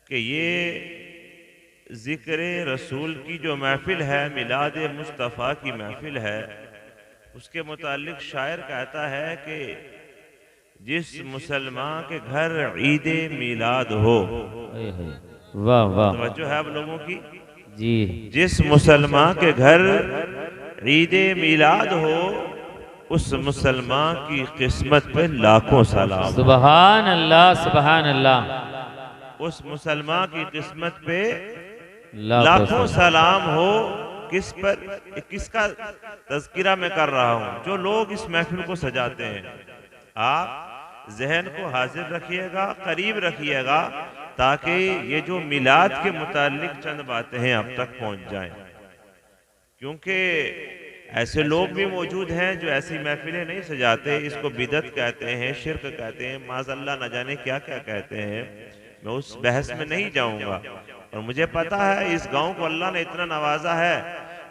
कि ये ज़िक्र रसूल की जो महफिल है, मिलाद मुस्तफ़ा की महफिल है, उसके मुतालिक शायर कहता है कि जिस मुसलमान के घर ईद मिलाद हो, वाह वाह तवज्जो है आप लोगों की, जी। जिस मुसलमान के घर ईद मिलाद हो, उस मुसलमान की किस्मत पे लाखों सलाम। सुबहान अल्लाह सुबहान अल्लाह। उस मुसलमान की किस्मत पे लाखों लाखों सलाम हो। किस पर, किसका तज़किरा मैं कर रहा हूं? जो लोग इस महफिल को सजाते हैं। आप जहन को हाजिर रखिएगा, करीब रखिएगा, ताकि ये जो मिलाद के मुतालिक चंद बातें हैं अब तक पहुंच जाएं। क्योंकि ऐसे लोग भी मौजूद हैं जो ऐसी महफिलें नहीं सजाते, इसको बिदत कहते हैं, शिर्क कहते हैं, माज़अल्लाह न जाने क्या क्या कहते हैं। मैं उस बहस में नहीं जाऊंगा। और मुझे पता है इस गांव को अल्लाह ने इतना नवाजा है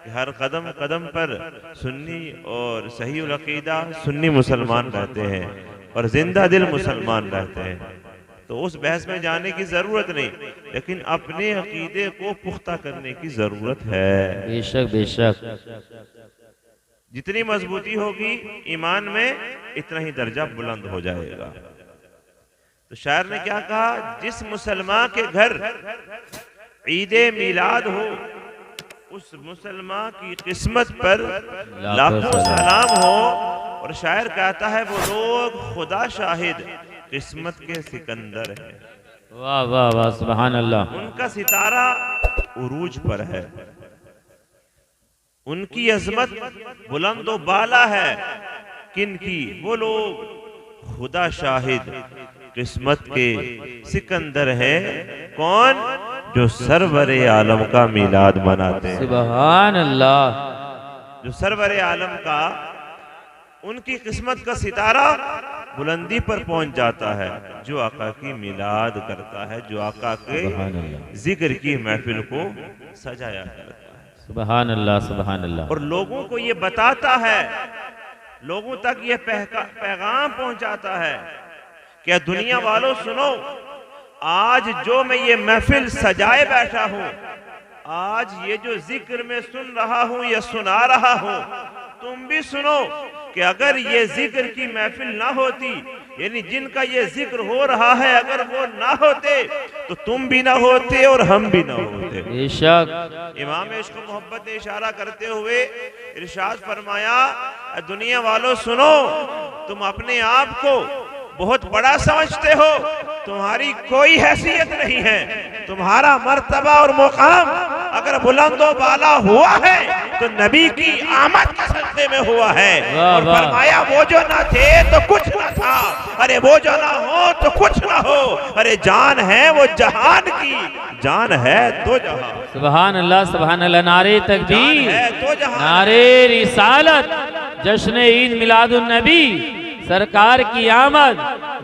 कि हर कदम कदम पर सुन्नी और सही उल अकीदा सुन्नी मुसलमान रहते हैं और जिंदा दिल मुसलमान रहते हैं। तो उस बहस में जाने की जरूरत नहीं, लेकिन अपने अकीदे को पुख्ता करने की जरूरत है। बेशक बेशक। जितनी मजबूती होगी ईमान में, इतना ही दर्जा बुलंद हो जाएगा। तो शायर ने क्या कहा? जिस मुसलमान के घर ईद मिलाद हो, उस मुसलमान की किस्मत पर लाखों सलाम हो। और शायर कहता है वो लोग खुदा शाहिद किस्मत के सिकंदर हैं। वाह वाह वाह सुबहान अल्लाह। उनका सितारा उरूज पर है, उनकी अजमत बुलंदो बाला है। किनकी? वो लोग खुदा शाहिद किस्मत के सिकंदर हैं। कौन? जो सरवरे आलम का मिलाद मनाते हैं। सुबहान अल्लाह। जो सरवरे आलम का, उनकी किस्मत का सितारा बुलंदी पर पहुंच जाता है जो आका की मिलाद करता है, जो आका के जिक्र की महफिल को सजाया करता है। सुबहान अल्लाह सुबहान अल्लाह। और लोगों को ये बताता है, लोगों तक ये पैगाम पहुंचाता है कि दुनिया वालों सुनो, आज जो मैं ये महफिल सजाए बैठा हूं, आज ये जो जिक्र में सुन रहा हूं या सुना रहा हूं, तुम भी सुनो कि अगर ये जिक्र की महफिल ना होती, यानी जिनका ये जिक्र हो रहा है, अगर वो ना होते तो तुम भी ना होते और हम भी ना होते। बेशक। इमाम इश्क मोहब्बत ने इशारा करते हुए इरशाद फरमाया, दुनिया वालों सुनो, तुम अपने आप को बहुत बड़ा समझते हो, तुम्हारी कोई हैसियत नहीं है। तुम्हारा मर्तबा और मुकाम अगर बुलंदो बाला हुआ है तो नबी की आमद के सदक़े में हुआ है। और फरमाया वो जो ना थे तो कुछ ना था, अरे वो जो ना हो तो कुछ ना हो, अरे जान है वो जहान की, जान है तो जहां। सुबहान अल्लाह सुबहान अल्लाह। नारे तकबीर, तो जहां, नारे रिसालत, जश्न ईद मिलादुन नबी, सरकार की आमद,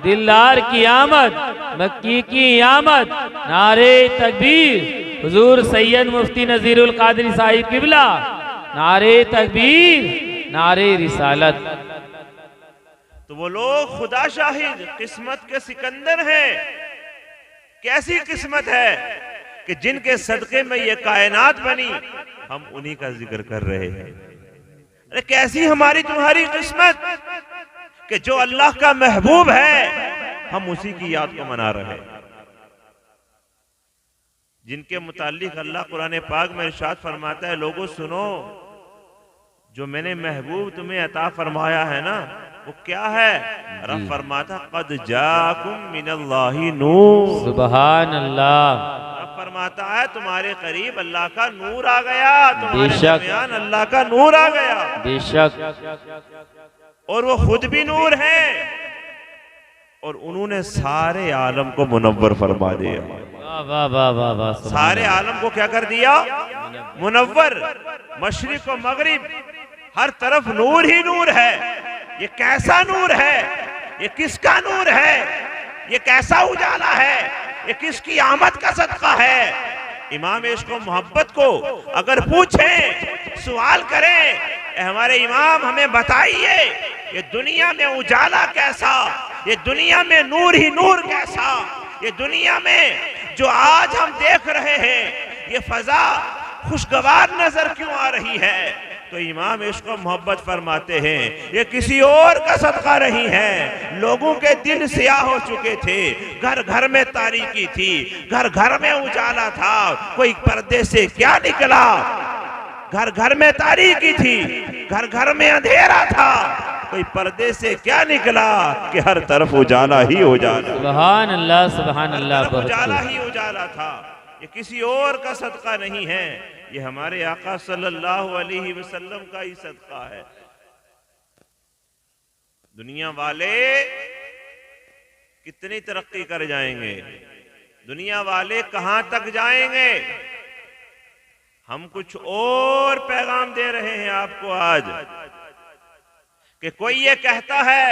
दिलदार की आमद, मक्की की आमद, नारे तकबीर, हुजूर सैयद मुफ्ती नज़ीरुल कादरी साहिब किबला, नारे तकबीर, नारे रिसालत। तो वो लोग खुदा शाहिद किस्मत के सिकंदर हैं। कैसी किस्मत है कि जिनके सदक़े में ये कायनात बनी, हम उन्हीं का जिक्र कर रहे हैं। अरे कैसी हमारी तुम्हारी किस्मत कि जो अल्लाह का महबूब है, हम उसी की याद को मना रहे हैं। जिनके मुतालिक अल्लाह कुरान पाक में इरशाद फरमाता है, लोगों सुनो, जो मैंने महबूब तुम्हें अता फरमाया है ना, वो क्या है? रब फरमाता कद जाकुम मिनल्लाहि नूर। सुबहान अल्लाह। रब फरमाता है तुम्हारे करीब अल्लाह का नूर आ गया, तुम्हारे दरमियान अल्लाह का नूर आ गया। बेशक। और वो खुद भी नूर है और उन्होंने सारे आलम को मुनव्वर फरमा दिया। वाह वाह वाह वाह। सारे आलम को क्या कर दिया? मुनव्वर। मशरिक और मगरिब हर तरफ नूर ही नूर है। ये कैसा नूर है? ये किसका नूर है? ये कैसा उजाला है? ये किसकी आमद का सदका है? इमाम इश्क और मोहब्बत को अगर पूछें, सवाल करें, हमारे इमाम हमें बताइए, ये दुनिया में उजाला कैसा, ये दुनिया में नूर ही नूर कैसा, ये दुनिया में जो आज हम देख रहे हैं ये फजा खुशगवार नजर क्यों आ रही है? तो इमाम इश्क व मोहब्बत फरमाते हैं ये किसी और का सदका नहीं है। लोगों के दिल सियाह हो चुके थे, घर घर में तारीकी थी, घर घर में उजाला था, कोई पर्दे से क्या निकला। घर घर में तारीकी थी, घर घर में अंधेरा था, कोई पर्दे से क्या निकला कि हर तरफ उजाला ही उजाला। सुभान अल्लाह, सुभान अल्लाह। उजाला ही उजाला था। ये किसी और का सदका नहीं है, ये हमारे आका सल्लल्लाहु अलैहि वसल्लम का ही सदका है। दुनिया वाले कितनी तरक्की कर जाएंगे, दुनिया वाले कहां तक जाएंगे, हम कुछ और पैगाम दे रहे हैं आपको आज कि कोई ये कहता है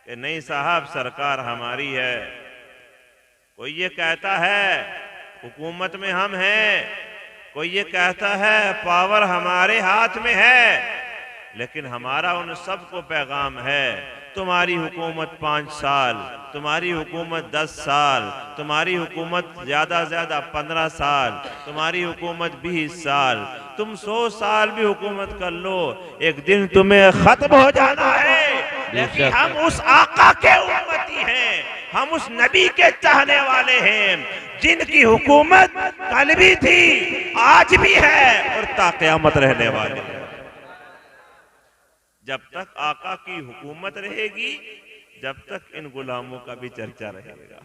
कि नहीं साहब सरकार हमारी है, कोई ये कहता है हुकूमत में हम हैं, कोई ये कहता है पावर हमारे हाथ में है, लेकिन हमारा उन सबको पैगाम है तुम्हारी हुकूमत 5 साल, तुम्हारी हुकूमत 10 साल, तुम्हारी हुकूमत ज्यादा ज्यादा 15 साल, तुम्हारी हुकूमत 20 साल, तुम 100 साल भी हुकूमत कर लो, एक दिन तुम्हें खत्म हो जाना है। लेकिन हम उस आका के उम्मती हैं, हम उस नबी के चाहने वाले हैं जिनकी हुकूमत कल भी थी, आज भी है और ता क़यामत रहने वाली है। जब तक आका की हुकूमत रहेगी, जब तक इन गुलामों का भी चर्चा रहेगा।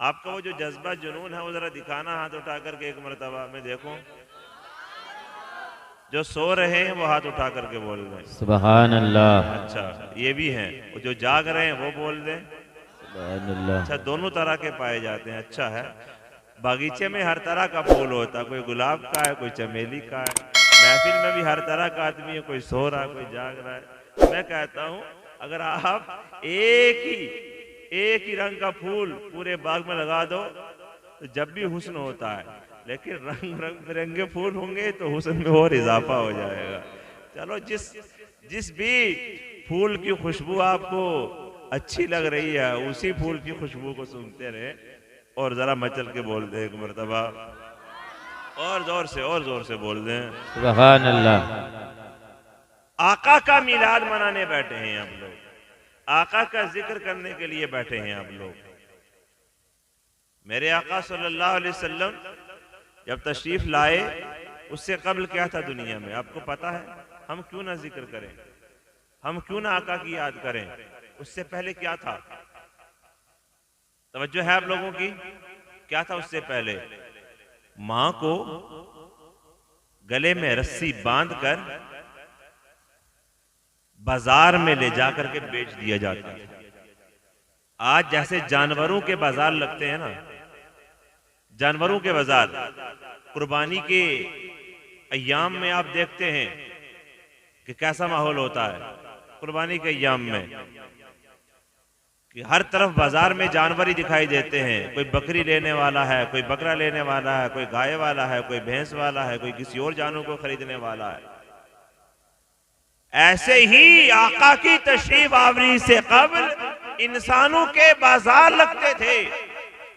आपका वो जो जज्बा जुनून है वो जरा दिखाना, हाथ उठा करके एक मरतबा में देखो। जो सो रहे हैं वो हाथ उठा करके बोल दें सुभान अल्लाह। अच्छा ये भी हैं, वो जो जाग रहे हैं वो बोल दें सुभान अल्लाह। अच्छा दोनों तरह के पाए जाते हैं। अच्छा है, बागीचे में हर तरह का फूल होता है, कोई गुलाब का है, कोई चमेली का है, महफिल में भी हर तरह का आदमी है, कोई सो रहा है, कोई जाग रहा है। मैं कहता हूं अगर आप एक ही रंग का फूल पूरे बाग में लगा दो तो जब भी हुस्न होता है, लेकिन रंग बिरंगे फूल होंगे तो हुस्न में और इजाफा हो जाएगा। चलो जिस भी फूल की खुशबू आपको अच्छी लग रही है उसी फूल की खुशबू को सुनते रहे और जरा मचल के बोल दे एक मरतबा, और जोर से बोल दें सुभान अल्लाह। आका का मिलाद मनाने बैठे हैं आप लोग, आका का जिक्र करने के लिए बैठे हैं आप लोग। मेरे आका सल्लल्लाहु अलैहि वसल्लम जब तशरीफ लाए उससे कबल क्या था दुनिया में आपको पता है? हम क्यों ना जिक्र करें, हम क्यों ना आका की याद करें? उससे पहले क्या था? तवज्जो है आप लोगों की? क्या था उससे पहले? मां को गले में रस्सी बांधकर बाजार में ले जाकर के बेच दिया जाता है। आज जैसे जानवरों के बाजार लगते हैं ना, जानवरों के बाजार कुर्बानी के अय्याम में आप देखते हैं कि कैसा माहौल होता है। कुर्बानी के अय्याम में कि हर तरफ बाजार में जानवर ही दिखाई देते हैं। कोई बकरी लेने वाला है, कोई बकरा लेने वाला है, कोई गाय वाला है, कोई भैंस वाला है, कोई किसी और जानवर को खरीदने वाला है। ऐसे ही आका की तशरीफ आवरी से कबल इंसानों के बाजार लगते थे,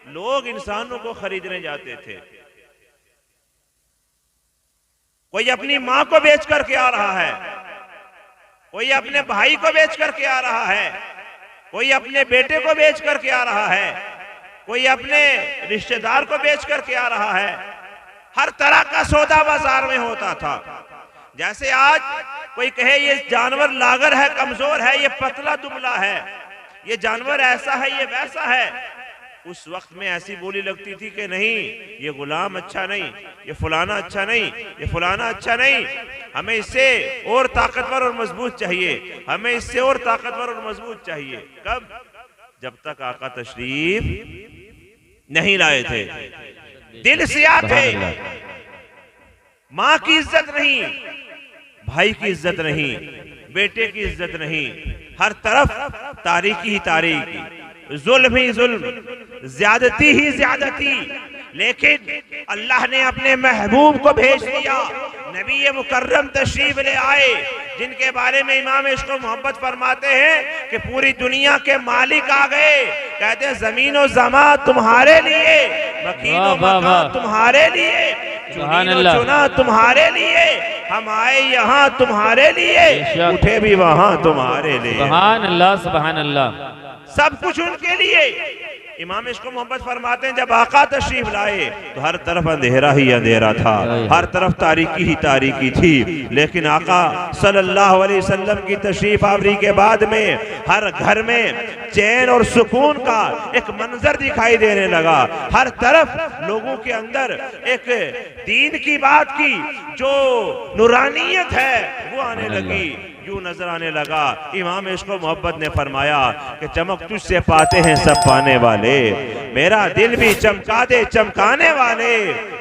लोग इंसानों को खरीदने जाते थे। कोई अपनी मां को बेच करके आ रहा है, कोई अपने भाई को बेच करके आ रहा है, कोई अपने बेटे को बेच करके आ रहा है, कोई अपने रिश्तेदार को बेच करके आ रहा है। हर तरह का सौदा बाजार में होता था। जैसे आज कोई कहे ये जानवर लागर है, कमजोर है, ये पतला दुबला है, ये जानवर ऐसा है, ये वैसा है। उस वक्त में ऐसी बोली लगती थी कि नहीं ये गुलाम अच्छा नहीं, ये फलाना अच्छा नहीं, ये फलाना अच्छा नहीं, हमें इससे और ताकतवर और मजबूत चाहिए, हमें इससे और ताकतवर और मजबूत चाहिए। कब? जब तक आका तशरीफ नहीं लाए थे। दिल से आते, मां की इज्जत नहीं, भाई की इज्जत नहीं, बेटे की इज्जत नहीं, हर तरफ तारीकी ही तारीकी, जुल्म ही जुल्म, ज्यादती ही ज्यादती। लेकिन अल्लाह ने अपने महबूब को भेज दिया, नबी मुकर्रम तशरीफ ले आए जिनके बारे में इमाम इश्क मोहब्बत फरमाते हैं कि पूरी दुनिया के मालिक आ गए, कहते हैं जमीन और जमा तुम्हारे लिए, मकीन और मकान तुम्हारे लिए, चुना तुम्हारे लिए, हम आए यहाँ तुम्हारे लिए, उठे भी वहाँ तुम्हारे लिए। सुभान अल्लाह, सुभान अल्लाह। सब कुछ उनके लिए। इमाम इश्क मोहब्बत फरमाते हैं जब आका तशरीफ लाए तो हर तरफ अंधेरा ही अंधेरा था, हर तरफ तारीकी ही तारीकी थी, लेकिन आका सल्लल्लाहु अलैहि वसल्लम की तशरीफ आवरी के बाद में हर घर में चैन और सुकून का एक मंजर दिखाई देने लगा। हर तरफ लोगों के अंदर एक दीन की बात की जो नूरानियत है वो आने लगी, यूं नजर आने लगा। इमाम इश्क मोहब्बत ने फरमाया कि चमक तुझसे पाते हैं सब पाने वाले, मेरा दिल भी चमका दे चमकाने वाले,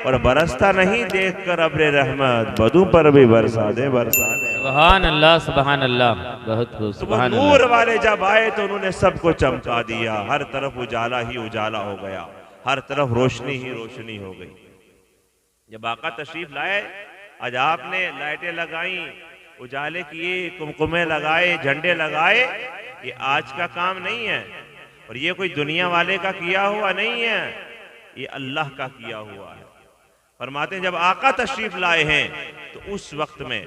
और बरसता नहीं देख कर अब्रे रहमत, बदू पर भी बरसा दे बरसा दे। सुभान अल्लाह, सुभान अल्लाह, बहुत खूब। सुभान अल्लाह। नूर वाले जब आए तो उन्होंने सबको चमका दिया, हर तरफ उजाला ही उजाला हो गया, हर तरफ रोशनी ही रोशनी हो गई। जब आका तशरीफ लाए, आज आपने लाइटें लगाई, उजाले किए, कुमकुमे लगाए, झंडे लगाए, ये आज का काम नहीं है और ये कोई दुनिया वाले का किया हुआ नहीं है, ये अल्लाह का किया हुआ है। फरमाते हैं जब आका तशरीफ लाए हैं तो उस वक्त में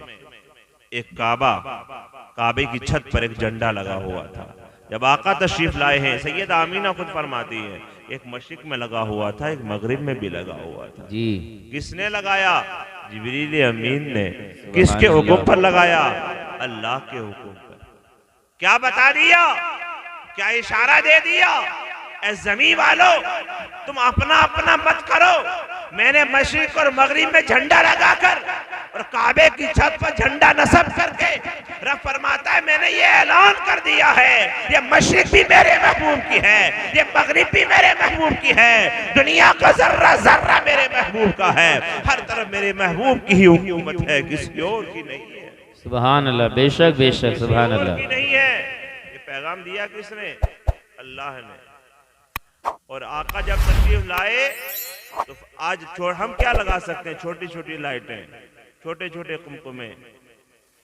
एक काबे की छत पर एक झंडा लगा हुआ था। जब आका तशरीफ लाए हैं, सैयद आमीना खुद फरमाती है, एक मशरिक में लगा हुआ था, एक मगरिब में भी लगा हुआ था जी। किसने लगाया? जिब्रील अमीन ने। किसके हुक्म पर लगाया? अल्लाह के हुक्म पर। क्या बता दिया? क्या इशारा दे दिया? ए ज़मीन वालों, तुम अपना अपना मत करो, मैंने मशरिक और मगरिब में झंडा लगाकर और काबे की छत पर झंडा नस्ब करके रब फरमाता है मैंने ये ऐलान कर दिया है, ये मशरिक भी मेरे महबूब की है, ये मगरिब भी मेरे महबूब की है, दुनिया का जर्रा जर्रा मेरे महबूब का है, हर तरफ मेरे महबूब की ही हुकूमत है, किसी और की नहीं है। सुभान अल्लाह, बेशक बेशक, सुभान अल्लाह। की नहीं है। ये पैगाम दिया किसने? अल्लाह ने। और आका जब तशरीफ लाए तो आज हम क्या लगा सकते हैं? छोटी छोटी लाइटें, छोटे छोटे कुमकुमे।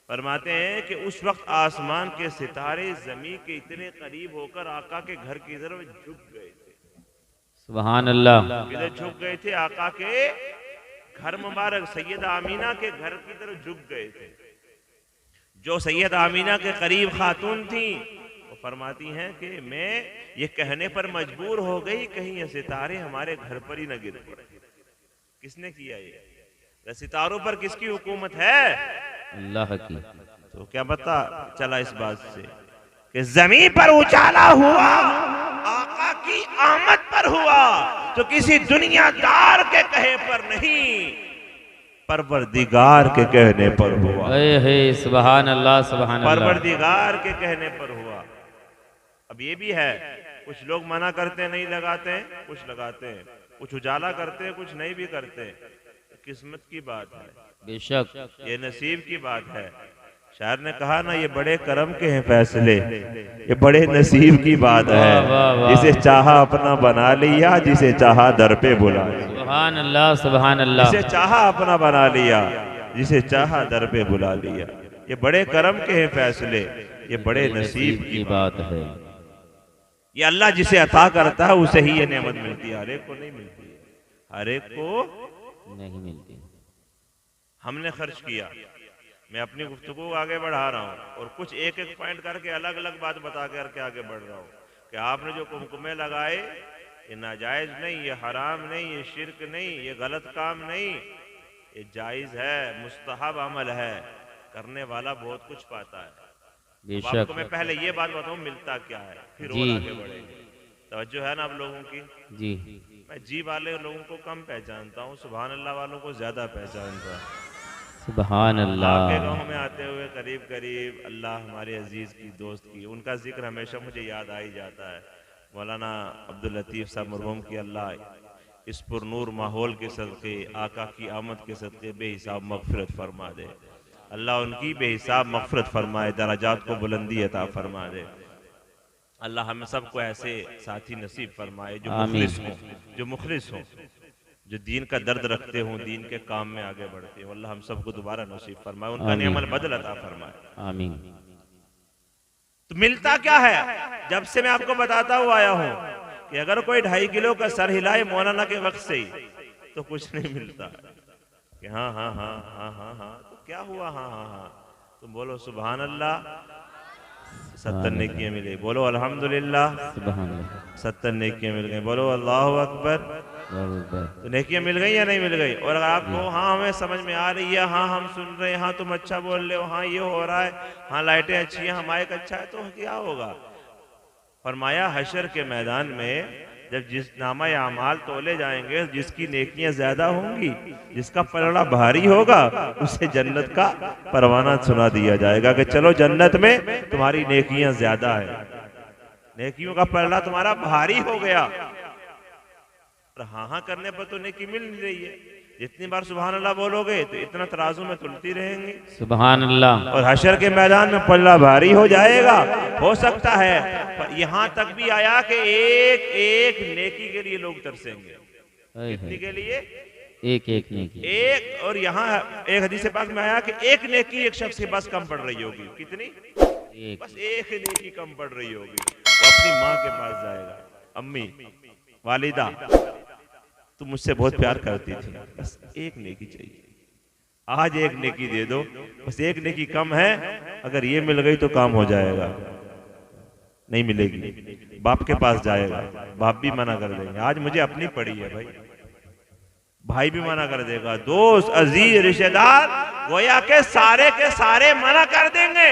फरमाते हैं कि उस वक्त आसमान के सितारे जमीन के इतने करीब होकर आका के घर की तरफ झुक गए थे। सुभान अल्लाह। किधर झुक गए थे? आका के घर मुबारक सैयदा आमीना के घर की तरफ झुक गए थे। जो सैयदा आमीना के करीब खातून थी वो फरमाती हैं कि मैं ये कहने पर मजबूर हो गई कहीं ये सितारे हमारे घर पर ही न गिर पड़े। किसने किया ये? सितारों पर किसकी हुकूमत है? अल्लाह की। तो क्या पता चला इस बात से कि जमीन पर उजाला हुआ आका की आमद पर हुआ, तो किसी दुनियादार के कहे पर नहीं, परवरदिगार के कहने पर हुआ। सुभान अल्लाह, सुभान अल्लाह। परवरदिगार के कहने पर हुआ। अब ये भी है, कुछ लोग मना करते हैं, नहीं लगाते हैं, कुछ लगाते हैं, कुछ उजाला करते हैं, कुछ नहीं भी करते। किस्मत की बात है, बेशक ये नसीब की बात है। शायर ने कहा ना, ये बड़े करम के हैं फैसले, ये बड़े नसीब की बात है, जिसे चाहा अपना बना लिया, जिसे चाहा दर पे बुला लिया। सुभान अल्लाह, सुभान अल्लाह। जिसे चाहा अपना बना लिया, जिसे चाहा दर पे बुला लिया। ये बड़े करम के हैं फैसले, ये बड़े नसीब की बात है। ये अल्लाह जिसे अता करता है उसे ही ये नेमत मिलती है, हर एक को नहीं मिलती, हर एक को नहीं मिलती। हमने खर्च किया, मैं अपनी गुफ्तगू आगे बढ़ा रहा हूँ और कुछ एक एक पॉइंट करके अलग अलग बात बता करके आगे बढ़ रहा हूँ कि आपने जो कुमकुमे लगाए ये नाजायज नहीं, ये हराम नहीं, ये शिरक नहीं, ये गलत काम नहीं, ये जायज है, मुस्तहब अमल है, करने वाला बहुत कुछ पाता है। आपको मैं पहले ये बात बताऊं मिलता क्या है, फिर और आगे बढ़ेंगे। तवज्जो है ना आप लोगों की? जी। मैं जी वाले लोगों को कम पहचानता हूँ, सुभान अल्लाह वालों को ज्यादा पहचानता हूँ। सुभान अल्लाह। आपके गांव में आते हुए करीब करीब अल्लाह हमारे अजीज की दोस्त की, उनका जिक्र हमेशा मुझे याद आ ही जाता है। मौलाना अब्दुल लतीफ साहब मरहूम की अल्लाह इस पुरनूर माहौल के सदक़े, आका की आमद के सदक़े बेहिसाब मग़फ़िरत फरमा दे। अल्लाह उनकी बेहिसाब मग़फ़िरत फरमाए, दराजात को बुलंदी अता फरमा दे। अल्लाह हमें सबको ऐसे साथी नसीब फरमाए जो मुखलिस हों, जो मुखलिस हों। जो दीन का दर्द रखते हों, दीन के काम में आगे बढ़ते हों। अल्लाह हम सबको दोबारा नसीब फरमाए, उनका आमीन। नेमल बदल अता फरमाए। आमीन। तो मिलता क्या है? जब से मैं आपको बताता हुआ आया हूं कि अगर कोई 2.5 किलो का सर हिलाए मौलाना के वक्त से ही तो कुछ नहीं मिलता कि हाँ हाँ हाँ हाँ हाँ हाँ तो क्या हुआ, हाँ हाँ हाँ, तुम बोलो सुभान अल्लाह, 70 नेकियां मिले। बोलो अल्हम्दुलिल्लाह, सुभान अल्लाह। 70 नेकियां मिल गई। बोलो अल्लाहु अकबर। तो नेकियां मिल गई या नहीं मिल गई? और अगर आपको हाँ हमें समझ में आ रही है, हाँ हम सुन रहे हैं, हाँ तुम अच्छा बोल रहे हो, हाँ ये हो रहा है, हाँ लाइटें अच्छी हैं, हाँ माइक अच्छा है, तो क्या होगा? फरमाया हशर के मैदान में जब जिस नामा अमाल तोले जाएंगे, जिसकी नेकियां ज्यादा होंगी, जिसका पलड़ा भारी होगा, उसे जन्नत का परवाना सुना दिया जाएगा कि चलो जन्नत में तुम्हारी नेकियां ज्यादा है, नेकियों का पलड़ा तुम्हारा भारी हो गया। और हाँ हाँ करने पर तो नेकी मिल नहीं रही है। जितनी बार सुभान अल्लाह बोलोगे तो इतना तराजू में तुलती रहेंगी। सुभान अल्लाह। और हशर के मैदान में पल्ला भारी हो जाएगा। हो सकता है पर यहाँ तक भी आया कि एक एक नेकी के लिए लोग तरसेंगे। कितनी के लिए? एक एक नेकी। एक। और यहाँ एक हदीस पाक में आया कि एक नेकी एक शख्स के बस कम पड़ रही होगी। कितनी? एक। बस एक नेकी कम पड़ रही होगी। वो अपनी माँ के पास जाएगा, अम्मी, वालिदा, तू मुझसे बहुत प्यार करती थी, बस एक नेकी चाहिए, आज एक नेकी दे दो, बस एक नेकी कम है, अगर ये मिल गई तो काम हो जाएगा। नहीं मिलेगी, बाप के पास जाएगा, बाप भी मना कर देंगे, आज मुझे अपनी पड़ी है भाई, भाई भी मना कर देगा, दोस्त, अजीज, रिश्तेदार गोया के सारे मना कर देंगे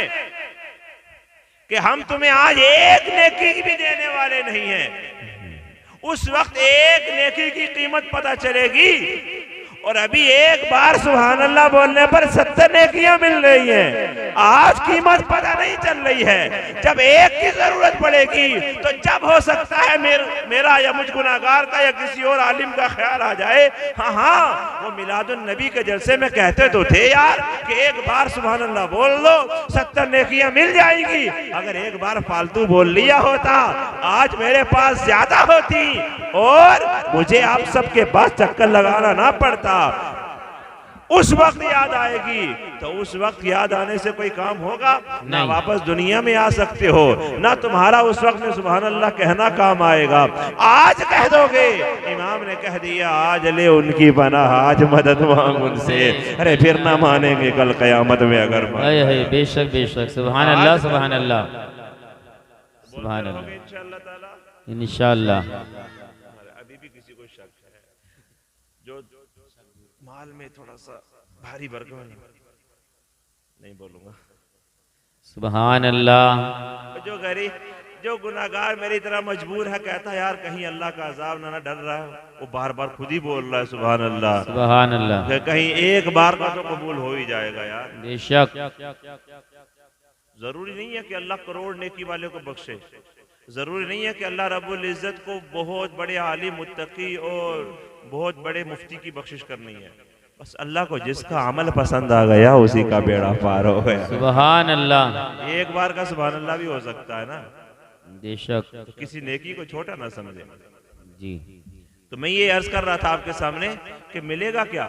कि हम तुम्हें आज एक नेकी भी देने वाले नहीं हैं। उस वक्त एक नेकी की कीमत पता चलेगी। और अभी एक बार सुभान अल्लाह बोलने पर 70 नेकियां मिल रही हैं। आज कीमत पता नहीं चल रही है। जब एक की जरूरत पड़ेगी तो जब हो सकता है मेरा या मुझ गुनाहगार का या किसी और आलिम का ख्याल आ जाए, हाँ वो मिलादुन नबी के जलसे में कहते तो थे यार कि एक बार सुभान अल्लाह बोल लो 70 नेकियां मिल जाएंगी। अगर एक बार फालतू बोल लिया होता आज मेरे पास ज्यादा होती और मुझे आप सबके पास चक्कर लगाना ना पड़ता। उस वक्त याद आएगी। तो उस वक्त याद आने से कोई काम होगा ना, वापस दुनिया में आ सकते हो ना, तुम्हारा उस वक्त में सुभान अल्लाह कहना काम आएगा। आज कह दोगे, इमाम ने कह दिया आज ले उनकी पनाह, आज मदद मांग उनसे, अरे फिर ना मानेंगे कल कयामत में अगर बेशक बेशक। सुभान अल्लाह सुभान अल्लाह सुभान अल्लाह इंशाअल्लाह। अभी भी किसी को शक है जो माल में थोड़ा सा भारी भरकम नहीं बोलूंगा। सुभान अल्लाह। जो गरीब, जो गुनाहगार मेरी तरह मजबूर है, कहता है यार कहीं अल्लाह का अजाब ना डर रहा है, वो बार बार खुद ही बोल रहा है सुभान अल्लाह सुभान अल्लाह। कहीं एक बार का तो कबूल हो ही जाएगा यार। बेशक। जरूरी नहीं है कि अल्लाह करोड़ नेकी वाले को बख्शे, जरूरी नहीं है कि अल्लाह रब्बुल इज्जत को बहुत बड़े आलिम, मुत्तकी और बहुत बड़े मुफ्ती की बख्शिश करनी है। बस अल्लाह को जिसका अमल पसंद आ गया उसी का बेड़ा पार हो गया। सुभान अल्लाह। एक बार का सुभान अल्लाह भी हो सकता है ना। बेशक। तो किसी नेकी को छोटा ना समझे जी। तो मैं ये अर्ज कर रहा था आपके सामने कि मिलेगा क्या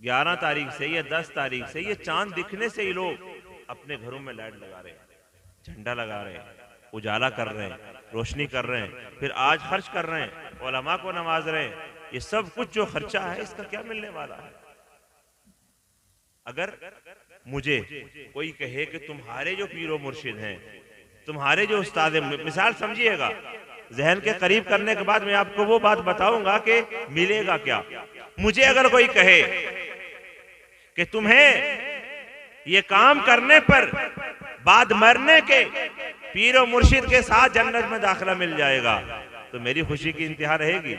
11 तारीख से या 10 तारीख से, ये चांद दिखने से ही लोग अपने घरों में लाइट लगा रहे हैं, झंडा लगा रहे हैं, उजाला कर रहे हैं, रोशनी कर रहे हैं, फिर आज खर्च कर रहे हैं, उलमा को नवाज रहे हैं। ये सब कुछ जो खर्चा है इसका क्या मिलने वाला है? अगर मुझे कोई कहे कि तुम्हारे जो पीरो मुर्शिद हैं, तुम्हारे जो उस्ताद हैं, मिसाल समझिएगा, जहन के करीब करने के बाद मैं आपको वो बात बताऊंगा कि मिलेगा क्या। मुझे अगर कोई कहे कि तुम्हें ये काम करने पर बाद मरने के पीरो मुर्शिद के साथ जन्नत में दाखिला मिल जाएगा, तो मेरी खुशी की इंतहा रहेगी।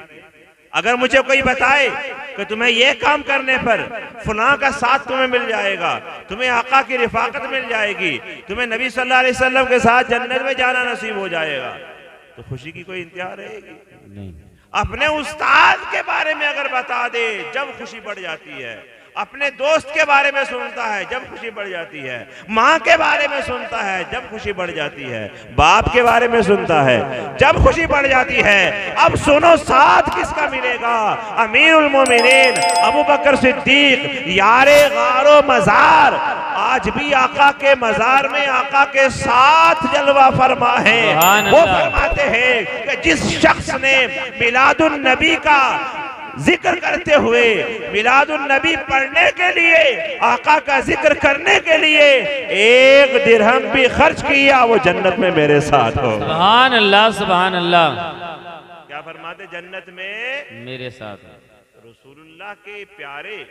अगर मुझे कोई बताए कि तुम्हें यह काम करने पर फलां का साथ तुम्हें मिल जाएगा, तुम्हें आका की रिफाकत मिल जाएगी, तुम्हें नबी सल्लल्लाहु अलैहि वसल्लम के साथ जन्नत में जाना नसीब हो जाएगा, तो खुशी की कोई इंतहा रहेगी नहीं। अपने उस्ताद के बारे में अगर बता दे, जब खुशी बढ़ जाती है। अपने दोस्त के बारे में सुनता है जब खुशी बढ़ जाती है, माँ के बारे में सुनता है जब खुशी बढ़ जाती है, बाप के बारे में सुनता है जब खुशी बढ़ जाती है। अब सुनो साथ किसका मिलेगा? अमीरुल मोमिनीन अबू बकर सिद्दीक, यारे गारो मजार। आज भी आका के मजार में आका के साथ जलवा फरमा है। वो फरमाते हैं कि जिस शख्स ने मिलादुन नबी का जिक्र करते हुए, मिलादुन नबी पढ़ने के लिए, आका का जिक्र करने के लिए एक दिरहम भी खर्च किया, वो जन्नत में मेरे साथ हो। सुभान अल्लाह, सुभान अल्लाह। क्या फरमाते? जन्नत में मेरे साथ। रसूलुल्लाह के प्यारे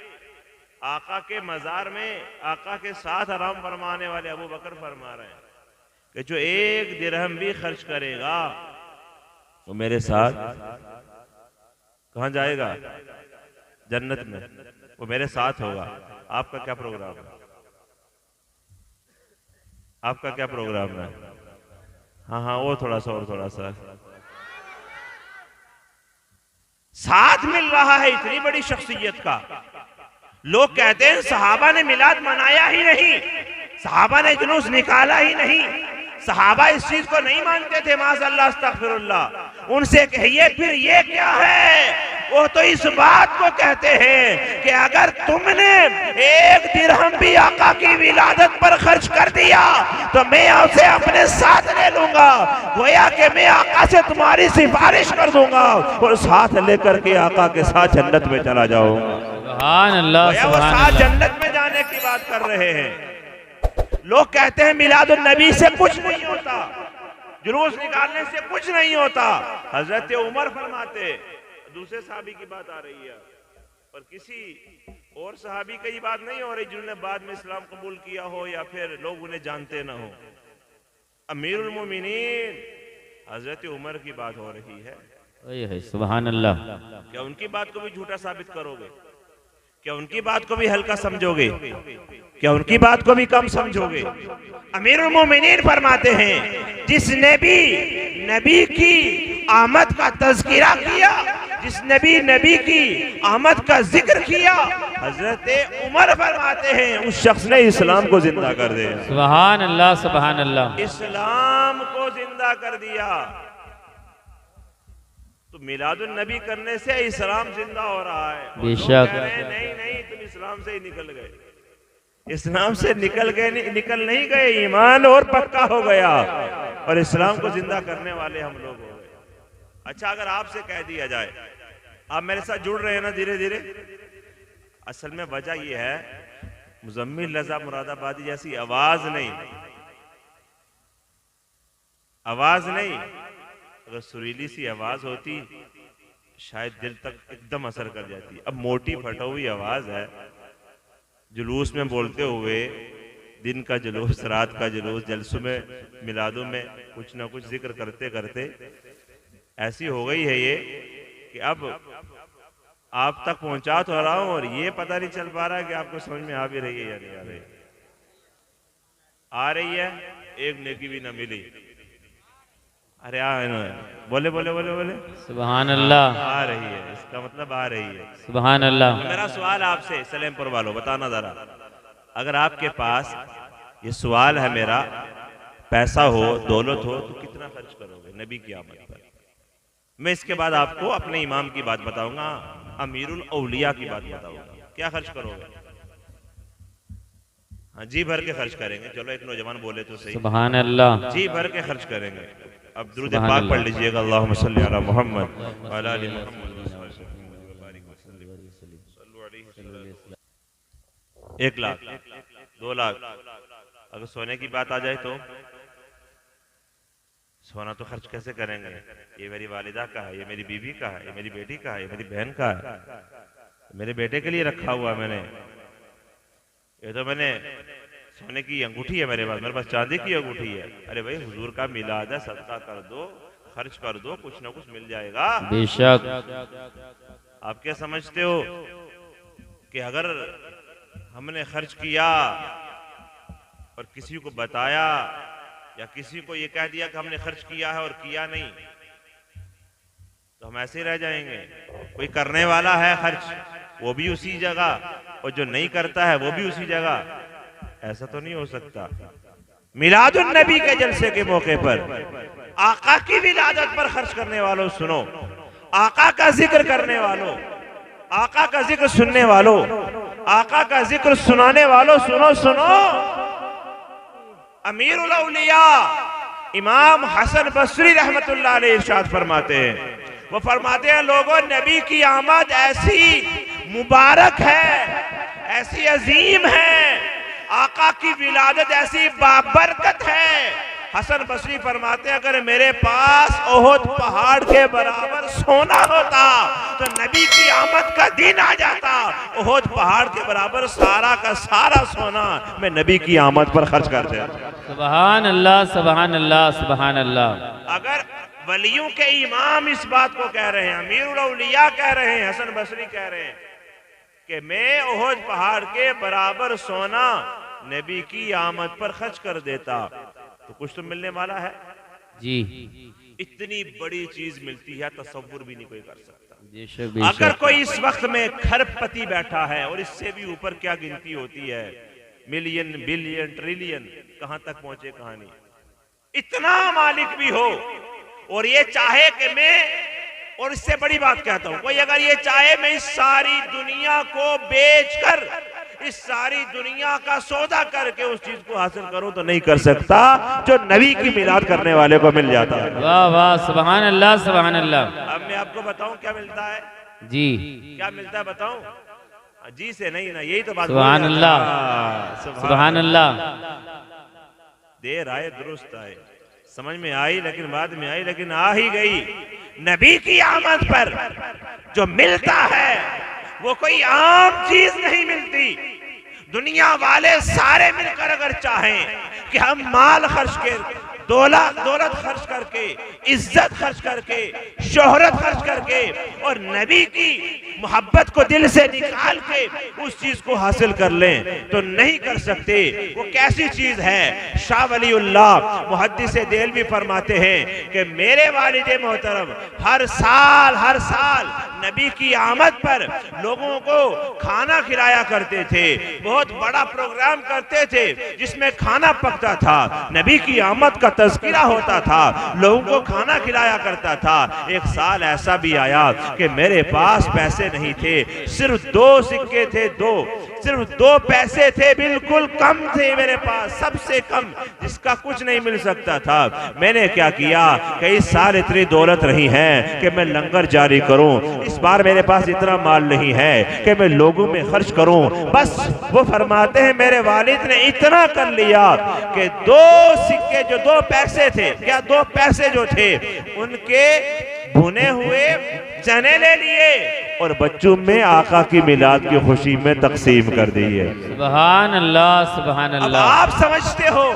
आका के मजार में आका के साथ आराम फरमाने वाले अबू बकर फरमा रहे हैं कि जो एक दिरहम भी खर्च करेगा वो मेरे साथ कहाँ जाएगा? जन्नत में, वो मेरे साथ होगा। आपका क्या प्रोग्राम है? आपका क्या प्रोग्राम है? हाँ, वो थोड़ा सा और थोड़ा सा साथ मिल रहा है इतनी बड़ी शख्सियत का। लोग कहते हैं सहाबा ने मिलाद मनाया ही नहीं, सहाबा ने जुलूस निकाला ही नहीं, सहाबा इस चीज को नहीं मानते थे। माज़अल्लाह, अस्तग़फिरुल्लाह। उनसे कहिए फिर ये क्या है? वो तो इस बात को कहते हैं कि अगर तुमने एक दिरहम भी आका की विलादत पर खर्च कर दिया तो मैं उसे अपने साथ ले लूंगा, गोया कि मैं आका से तुम्हारी सिफारिश कर दूंगा और साथ लेकर के आका के साथ जन्नत में चला जाऊंगा। सुभान अल्लाह, वो साथ जन्नत में जाने की बात कर रहे हैं। लोग कहते हैं मिलादुन नबी से कुछ नहीं होता, जुलूस निकालने से कुछ नहीं होता। हजरत उमर फरमाते, दूसरे सहाबी की बात आ रही है पर किसी और सहाबी की बात नहीं हो रही जिन्होंने बाद में इस्लाम कबूल किया हो या फिर लोग उन्हें जानते ना हो। अमीरुल मोमिनीन हजरत उमर की बात हो रही है। सुभान अल्लाह। क्या उनकी बात को भी झूठा साबित करोगे? क्या उनकी बात को भी हल्का समझोगे? क्या उनकी बात को भी कम समझोगे? अमीरुल मोमिनीन फरमाते हैं जिसने भी नबी की आमद का तज़किरा किया, जिसने भी नबी की आमद का जिक्र किया, हजरत उमर फरमाते हैं उस शख्स ने इस्लाम को जिंदा कर दिया। सुभान अल्लाह, सुभान अल्लाह। इस्लाम को जिंदा कर दिया। तो मिलादुन नबी करने से इस्लाम जिंदा हो रहा है। बेशक। नहीं, तुम इस्लाम से ही निकल गए। इस्लाम से निकल नहीं गए, ईमान और पक्का हो गया और इस्लाम को जिंदा करने वाले हम लोग हो गए। अच्छा, अगर आपसे कह दिया जाए, आप मेरे साथ जुड़ रहे हैं ना धीरे धीरे। असल में वजह यह है मुजम्मिल रजा मुरादाबादी जैसी आवाज नहीं, अगर सुरीली सी आवाज होती शायद दिल तक एकदम असर कर जाती। अब मोटी फटा हुई आवाज है, जुलूस में बोलते हुए, दिन का जुलूस, रात का जुलूस, जलसों में, मिलादों में कुछ ना कुछ जिक्र करते करते ऐसी हो गई है ये कि अब आप तक पहुंचा तो रहा हूं और ये पता नहीं चल पा रहा है कि आपको समझ में आ भी रही है या नहीं आ रही। आ रही है, एक नेकी भी ना मिली। अरे बोले बोले बोले बोले सुभान अल्लाह। आ रही है, इसका मतलब आ रही है। सुभान अल्लाह। तो मेरा सवाल आपसे सलेमपुर वालों, बताना जरा, अगर आपके पास ये सवाल है मेरा, पैसा हो, दौलत हो, तो कितना खर्च करोगे नबी की आमद पर? मैं इसके बाद आपको अपने इमाम की बात बताऊंगा, अमीरुल औलिया की बात बताऊंगा। क्या खर्च करोगे? हाँ, जी भर के खर्च करेंगे। चलो एक नौजवान बोले तो सही। सुभान अल्लाह। जी भर के खर्च करेंगे। अब दुरूद पाक पढ़ लीजिएगा, अल्लाहुम्मा सल्ली अला मुहम्मद व अला आलि मुहम्मद। 1 लाख, 2 लाख, अगर सोने की बात आ जाए तो सोना तो खर्च कैसे करेंगे? ये मेरी वालिदा का है, ये मेरी बीवी का है, ये मेरी बेटी का है, ये मेरी बहन का है, मेरे बेटे के लिए रखा हुआ मैंने। ये तो मैंने सोने की अंगूठी है मेरे पास चांदी की अंगूठी है। अरे भाई, हुजूर का मिलाद है, सदका कर दो, खर्च कर दो, कुछ ना कुछ मिल जाएगा। बेशक। आप क्या समझते हो कि अगर हमने खर्च किया और किसी को बताया या किसी को ये कह दिया कि हमने खर्च किया है और किया नहीं, तो हम ऐसे ही रह जाएंगे। कोई करने वाला है खर्च, वो भी उसी जगह, और जो नहीं करता है वो भी उसी जगह। ऐसा तो नहीं हो सकता। मिलादुन नबी के जलसे के मौके पर आका की विलादत पर खर्च करने वालों सुनो, आका का जिक्र करने वालों, आका का जिक्र सुनने वालों, आका का जिक्र सुनाने वालों सुनो सुनो। अमीरुल औलिया इमाम हसन बसरी रहमतुल्लाह अलैह इरशाद फरमाते हैं, वो फरमाते हैं लोगों, नबी की आमद ऐसी मुबारक है, ऐसी अजीम है, आका की विलादत ऐसी बाबरकत है। हसन बसरी फरमाते हैं अगर मेरे पास ओहद पहाड़ के बराबर सोना होता तो नबी की आमद का दिन आ जाता, ओहद पहाड़ के बराबर सारा का सारा सोना मैं नबी की आमद पर खर्च कर देता। सुभान अल्लाह, सुभान अल्लाह, सुभान अल्लाह। अगर वलियों के इमाम इस बात को कह रहे हैं, अमीरुल औलिया कह रहे हैं, हसन बसरी कह रहे हैं कि मैं ओहद पहाड़ के बराबर सोना नबी की आमद पर खर्च कर देता, तो कुछ तो मिलने वाला है जी। इतनी बड़ी चीज मिलती है, तसव्वुर भी नहीं कोई कर सकता। बेशक बेशक। अगर कोई इस वक्त में खरबपति बैठा है, और इससे भी ऊपर क्या गिनती होती है, मिलियन बिलियन ट्रिलियन, कहां तक पहुंचे कहानी, इतना मालिक भी हो और ये चाहे कि मैं, और इससे बड़ी बात कहता हूं, कोई अगर ये चाहे मैं इस सारी दुनिया को बेचकर, इस सारी दुनिया का सौदा करके उस चीज को हासिल करूं तो नहीं कर सकता जो नबी की मिलाद करने वाले को मिल जाता है। वाह वाह, सुभान अल्लाह, सुभान अल्लाह। अब मैं आपको बताऊं क्या मिलता है जी, क्या मिलता है बताऊं? जी से नहीं ना, यही तो बात। सुभान अल्लाह, सुभान अल्लाह। देर आए दुरुस्त आए, समझ में आई लेकिन बाद में आई, लेकिन आ ही गई। नबी की आमद पर जो मिलता है वो कोई आम चीज नहीं मिलती। दुनिया वाले सारे मिलकर अगर चाहें कि हम माल खर्च के, दौलत खर्च करके, इज्जत खर्च करके, शोहरत खर्च करके और नबी की मोहब्बत को दिल से निकाल के उस चीज को हासिल कर लें तो नहीं कर सकते। वो कैसी चीज है? शाह वलीउल्लाह मुहद्दिस देलवी फरमाते हैं कि मेरे वालिद मोहतरम हर साल नबी की आमद पर लोगों को खाना खिलाया करते थे, बहुत बड़ा प्रोग्राम करते थे जिसमें खाना पकता था, नबी की आमद का तज़किरा होता था, लोगों को खाना खिलाया करता था। एक साल ऐसा भी आया कि मेरे पास पैसे नहीं थे, सिर्फ 2 सिक्के थे, सिर्फ 2 पैसे थे, बिल्कुल कम थे मेरे पास, सबसे कम, जिसका कुछ नहीं मिल सकता था। मैंने क्या किया, कई साल इतनी दौलत रही है कि मैं लंगर जारी करूं, इस बार मेरे पास इतना माल नहीं है कि मैं लोगों में खर्च करूं। बस वो फरमाते हैं मेरे वालिद ने इतना कर लिया कि 2 सिक्के जो 2 पैसे थे, क्या 2 पैसे जो थे उनके भुने हुए चने ले लिए और बच्चों में आका की मिलाद की खुशी में तकसीम कर दिए। सुभान अल्लाह, सुभान अब अल्लाह। आप समझते हो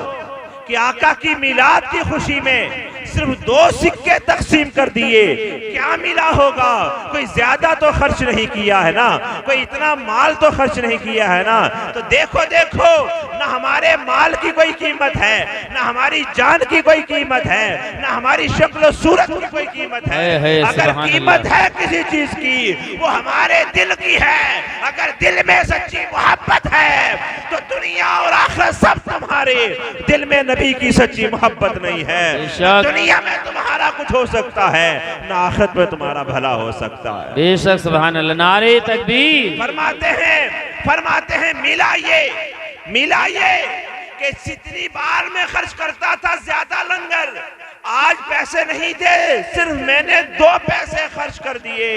कि आका की मिलाद की खुशी में सिर्फ 2 सिक्के तकसीम कर दिए, क्या मिला होगा? कोई ज्यादा तो खर्च नहीं किया है ना, कोई इतना माल तो खर्च नहीं किया है ना। तो देखो देखो, ना हमारे माल की कोई कीमत है, ना हमारी जान की कोई कीमत है, ना हमारी शक्ल सूरत की कोई कीमत है। अगर कीमत है किसी चीज की वो हमारे दिल की है। अगर दिल में सच्ची मोहब्बत है तो दुनिया और आखिरत सब तुम्हारे, दिल में नबी की सच्ची मोहब्बत नहीं है, दुनिया में तुम्हारा कुछ हो सकता है ना आखिरत में तुम्हारा भला हो सकता है। बेशक, सुभान अल्लाह, नारे तकबीर। फरमाते हैं मिलाइए कि जितनी बार मैं खर्च करता था ज्यादा लंगर, आज पैसे नहीं थे, सिर्फ मैंने 2 पैसे खर्च कर दिए।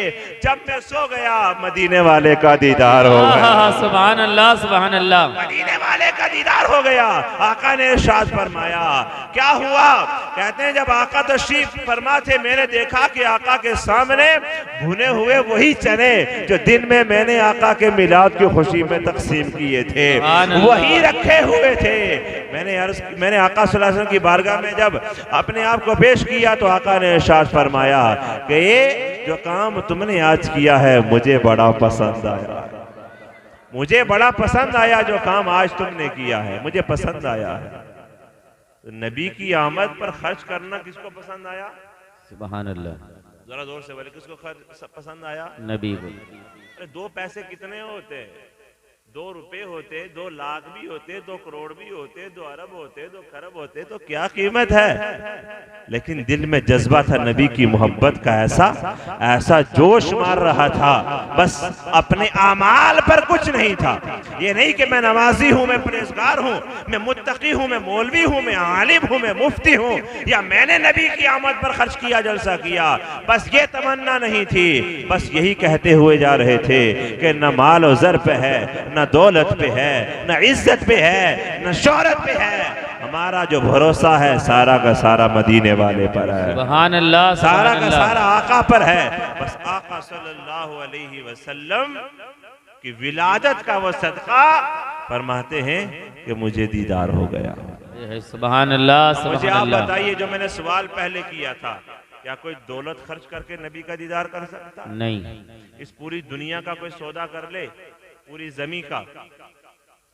जब मैं सो गया मदीने वाले का दीदार हो गया। सुभान अल्लाह, सुभान अल्लाह। मदीने वाले का दीदार हो गया। आका ने इरशाद फरमाया, क्या हुआ? कहते हैं जब आका तशरीफ फरमा थे, मैंने देखा कि आका के सामने भुने हुए वही चने जो दिन में मैंने आका के मिलाद की खुशी में तकसीम किए थे वही रखे हुए थे। मैंने आका सल्लल्लाहु अलैहि वसल्लम की बारगाह में जब अपने आप को पेश किया तो आका ने इरशाद फरमाया कि ये जो काम तुमने आज किया है मुझे बड़ा पसंद आया, मुझे बड़ा पसंद आया जो काम आज तुमने किया है, मुझे पसंद आया है। तो नबी की आमद पर खर्च करना किसको पसंद आया? सुभान अल्लाह। जरा जोर से बोले, किसको पसंद आया? नबी को। अरे 2 पैसे कितने होते हैं? 2 रुपए होते, 2 लाख भी होते, 2 करोड़ भी होते, 2 अरब होते, 2 खरब होते, तो क्या कीमत है? लेकिन दिल में जज्बा था नबी की मोहब्बत का, ऐसा जोश मार रहा था, बस अपने आमाल पर कुछ नहीं था। ये नहीं कि मैं नमाजी हूं, मैं परहेजगार हूं, मैं मुत्तकी हूं, मैं मौलवी हूं, मैं आलिम हूं, मैं मुफ्ती हूं, या मैंने नबी की आमद पर खर्च किया, जलसा किया, बस ये तमन्ना नहीं थी। बस यही कहते हुए जा रहे थे कि न माल और ज़र पे है, न दौलत पे है, न इज्जत पे है, न शोहरत पे है, हमारा जो भरोसा है सारा का सारा मदीने वाले पर है। सुभान अल्लाह, सारा का सारा आका पर है। बस आका सल्लल्लाहु अलैहि वसल्लम की विलादत का वो सदका फरमाते हैं कि मुझे दीदार हो गया। सुभान अल्लाह, मुझे सुभान आप अल्लाह। बताइए, जो मैंने सवाल पहले किया था, क्या कोई दौलत खर्च करके नबी का दीदार कर सकता? नहीं। इस पूरी दुनिया का कोई सौदा कर ले, पूरी जमीन का,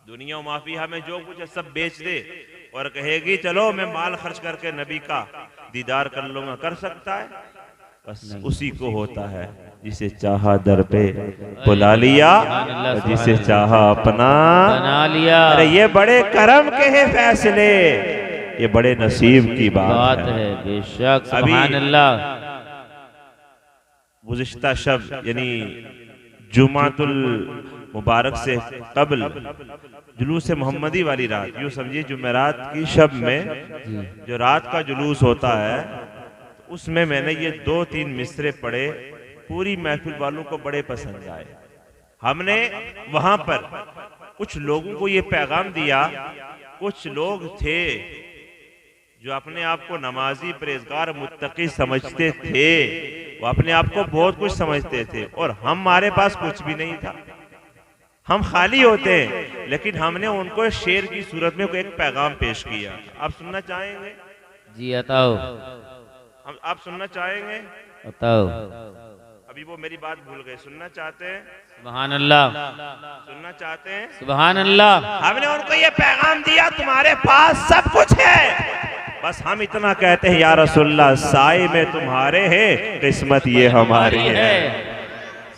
दुनिया माफिया में जो कुछ है सब बेच दे और कहेगी चलो मैं माल खर्च करके नबी का दीदार कर लूंगा, कर सकता है? बस उसी को होता है जिसे चाहा दर पे बुला लिया और जिसे चाहा अपना बना लिया। अरे ये बड़े करम के हैं फैसले, ये बड़े नसीब की बात है। बेशक, सुभान अल्लाह। गुज़िश्ता शब यानी जुमातुल मुबारक से कबल जुलूस मोहम्मदी वाली रात, यूँ समझिए जुमेरात की शब में जो रात का जुलूस होता है, उसमें मैंने ये 2-3 मिसरे पढ़े, पूरी महफिल वालों को बड़े पसंद आए। हमने वहां पर कुछ लोगों को ये पैगाम दिया, कुछ लोग थे जो अपने आप को नमाजी, परहेजगार, मुत्तकी समझते थे, वो अपने आप को बहुत कुछ समझते थे, और हमारे पास कुछ भी नहीं था, हम खाली होते हैं। लेकिन हमने उनको शेर की सूरत में एक पैगाम पेश किया। आप सुनना चाहेंगे? जी बताओ। आप सुनना चाहेंगे? बताओ। अभी वो मेरी बात भूल गए, सुनना चाहते हैं? सुभान अल्लाह, सुनना चाहते हैं? सुभान अल्लाह। हमने उनको ये पैगाम दिया, तुम्हारे पास सब कुछ है, बस हम इतना कहते हैं या रसूलल्लाह साए में तुम्हारे है, किस्मत ये हमारी है।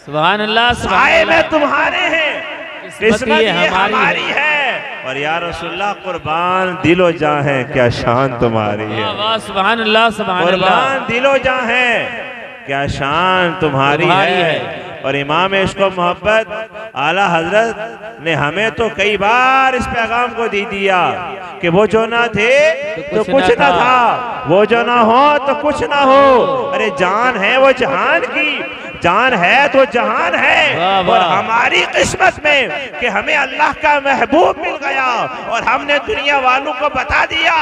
सुभान अल्लाह, साए में तुम्हारे हैं, किस्मत ये हमारी है। और या रसूलल्लाह कुर्बान दिलो जान है, क्या शान तुम्हारी है। सुभान अल्लाह, सुभान अल्लाह। कुर्बान दिलो जान है, क्या शान तुम्हारी है। और इमाम इश्क व मोहब्बत आला हजरत ने हमें तो कई बार इस पैगाम को दे दिया कि वो जो ना थे तो कुछ ना था, वो जो ना हो तो कुछ ना हो। अरे जान है वो जहान की, जान है तो जहान है। और हमारी किस्मत में कि हमें अल्लाह का महबूब मिल गया, और हमने दुनिया वालों को बता दिया,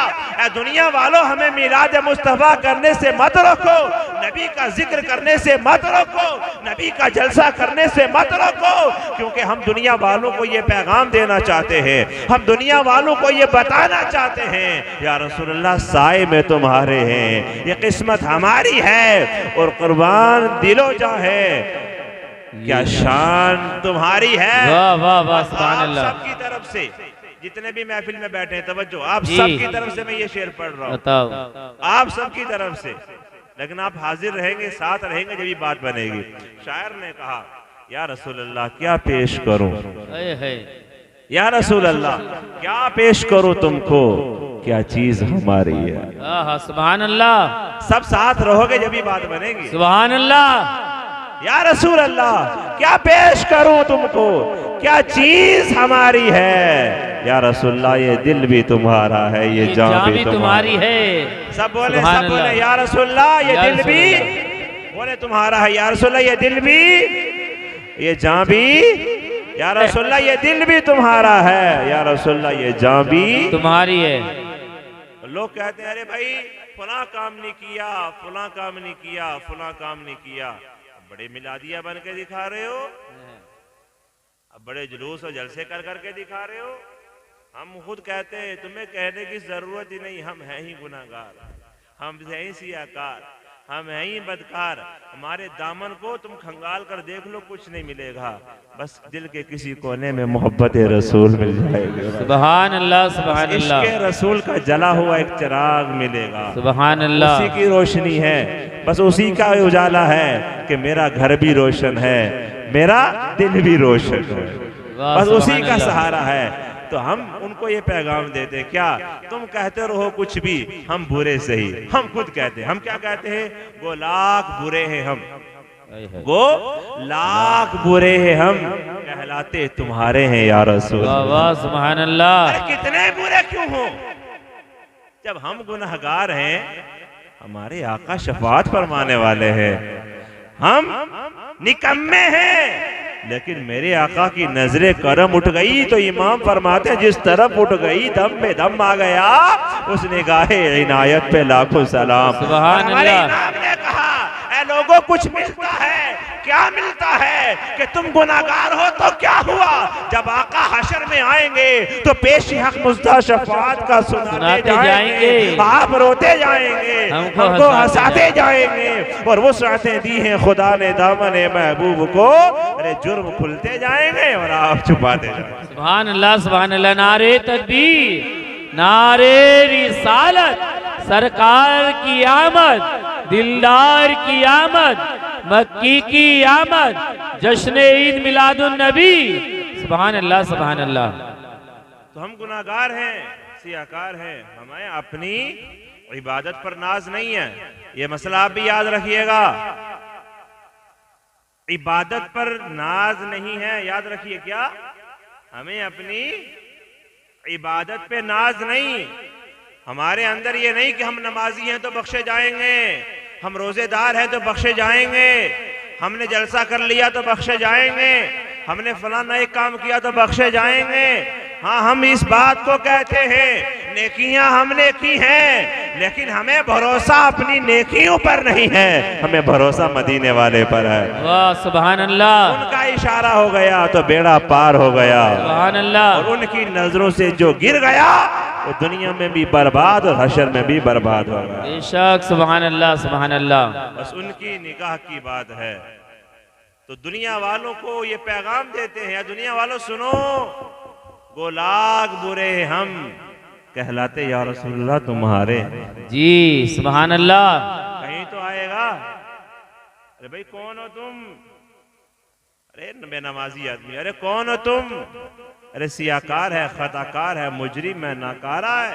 दुनिया वालों हमें मिलाद मुस्तफा करने से मत रोको, नबी का जिक्र करने से मत रोको, नबी का जलसा करने से मत रोको, क्योंकि हम दुनिया वालों को ये पैगाम देना चाहते हैं, हम दुनिया वालों को ये बताना चाहते हैं या रसूलल्लाह साए में तुम्हारे हैं, ये किस्मत हमारी है, और कुर्बान दिलो जा है, क्या शान तुम्हारी है। वाह वाह वाह, सुभान अल्लाह। सबकी तरफ से जितने भी महफिल में बैठे हैं, तवज्जो, आप सबकी तरफ से मैं ये शेर पढ़ रहा हूँ, बताओ। आप सबकी तरफ से, लेकिन आप हाजिर रहेंगे, साथ रहेंगे, जब ये बात बनेगी। शायर ने कहा या रसूल अल्लाह क्या पेश करूं, या रसूल अल्लाह क्या पेश करूं तुमको, क्या चीज हमारी है। सुभान अल्लाह। सब साथ रहोगे जब ये बात बनेगी। सुभान अल्लाह। या रसूल अल्लाह क्या पेश करूं तुमको, क्या चीज हमारी है। या रसूलल्लाह ये दिल भी तुम्हारा है, ये जान भी तुम्हारी है। सब बोले, सब बोले या रसूलल्लाह ये दिल भी, बोले तुम्हारा है। या रसूलल्लाह ये दिल भी, ये जान भी, या रसूलल्लाह ये दिल भी तुम्हारा है। या रसूलल्लाह ये जान भी तुम्हारी है। लोग कहते हैं अरे भाई फला काम नहीं किया, फला काम नहीं किया, फला काम नहीं किया, बड़े मिलादिया बन के दिखा रहे हो, अब बड़े जुलूस और जलसे कर करके दिखा रहे हो। हम खुद कहते हैं तुम्हें कहने की जरूरत ही नहीं, हम हैं ही गुनाहगार, हम हैं ही सियाकार, हम हैं ही बदकार। हमारे दामन को तुम खंगाल कर देख लो, कुछ नहीं मिलेगा, बस दिल के किसी कोने में मोहब्बत रसूल मिल जाएगी। सुभान अल्लाह, सुभान अल्लाह। इश्क़ रसूल का जला हुआ एक चिराग मिलेगा, सुभान अल्लाह। उसी की रोशनी है बस उसी का उजाला है कि मेरा घर भी रोशन है, मेरा दिल भी रोशन है, बस उसी का सहारा है। तो हम उनको ये पैगाम देते, क्या तुम कहते रहो कुछ भी, हम बुरे सही, हम खुद कहते हैं, हम क्या कहते हैं, वो लाख बुरे हैं हम, वो लाख बुरे हैं हम, कहलाते तुम्हारे हैं या रसूल। वाह सुभान अल्लाह। कितने बुरे क्यों हो, जब हम गुनहगार हैं, हमारे आका शफाअत फरमाने वाले हैं, हम निकम्मे हैं, लेकिन मेरे आका की नजरे करम उठ गई तो इमाम फरमाते हैं जिस तरफ उठ गई दम पे दम आ गया, उस निगाहे इनायत पे लाखों सलाम। सुभान अल्लाह। इमाम ने कहा, ऐ लोगों कुछ मिलता है, क्या मिलता है कि तुम गुनाहगार हो तो क्या हुआ, जब आका हशर में आएंगे तो पेश हक मुज्दा शफाअत का सुनाते जाएंगे, आप रोते जाएंगे, हमको हंसाते जाएंगे, और वो साथें दी हैं खुदा ने दामन महबूब को, अरे जुर्म खुलते जाएंगे और आप छुपाते जाएंगे। सुभान अल्लाह सुभान अल्लाह। नारे तकबीर, नारे रिसालत, सरकार की आमद, दिलदार की आमद, मक्की की आमद, जश्न ईद मिलादुन नबी। सुभान अल्लाह सुभान अल्लाह। तो हम गुनाहगार हैं, सियाकार हैं, हमें अपनी इबादत पर नाज नहीं है, ये मसला आप भी याद रखिएगा। इबादत पर नाज नहीं है, याद रखिए, क्या हमें अपनी इबादत पे नाज नहीं, हमारे अंदर ये नहीं कि हम नमाजी हैं तो बख्शे जाएंगे, हम रोजेदार हैं तो बख्शे जाएंगे, हमने जलसा कर लिया तो बख्शे जाएंगे, हमने फलाना एक काम किया तो बख्शे जाएंगे। हाँ, हम इस बात को कहते हैं, नेकियां हमने की हैं, लेकिन हमें भरोसा अपनी नेकियों पर नहीं है, हमें भरोसा मदीने वाले पर है। वाह सुभान अल्लाह। उनका इशारा हो गया तो बेड़ा पार हो गया, सुभान अल्लाह। और उनकी नजरों से जो गिर गया वो दुनिया में भी बर्बाद और हशर में भी बर्बाद होगा। बेशक सुभान अल्लाह सुभान अल्लाह। बस उनकी निगाह की बात है। तो दुनिया वालों को ये पैगाम देते हैं, दुनिया वालों सुनो, वो लाख बुरे हम, कहलाते या रसूलुल्लाह तुम्हारे। जी सुभान अल्लाह। कहीं तो आएगा, अरे भाई कौन हो तुम, अरे बेनमाजी आदमी, अरे कौन हो तुम, अरे सियाकार है, खताकार है, मुजरिम है, नाकारा है,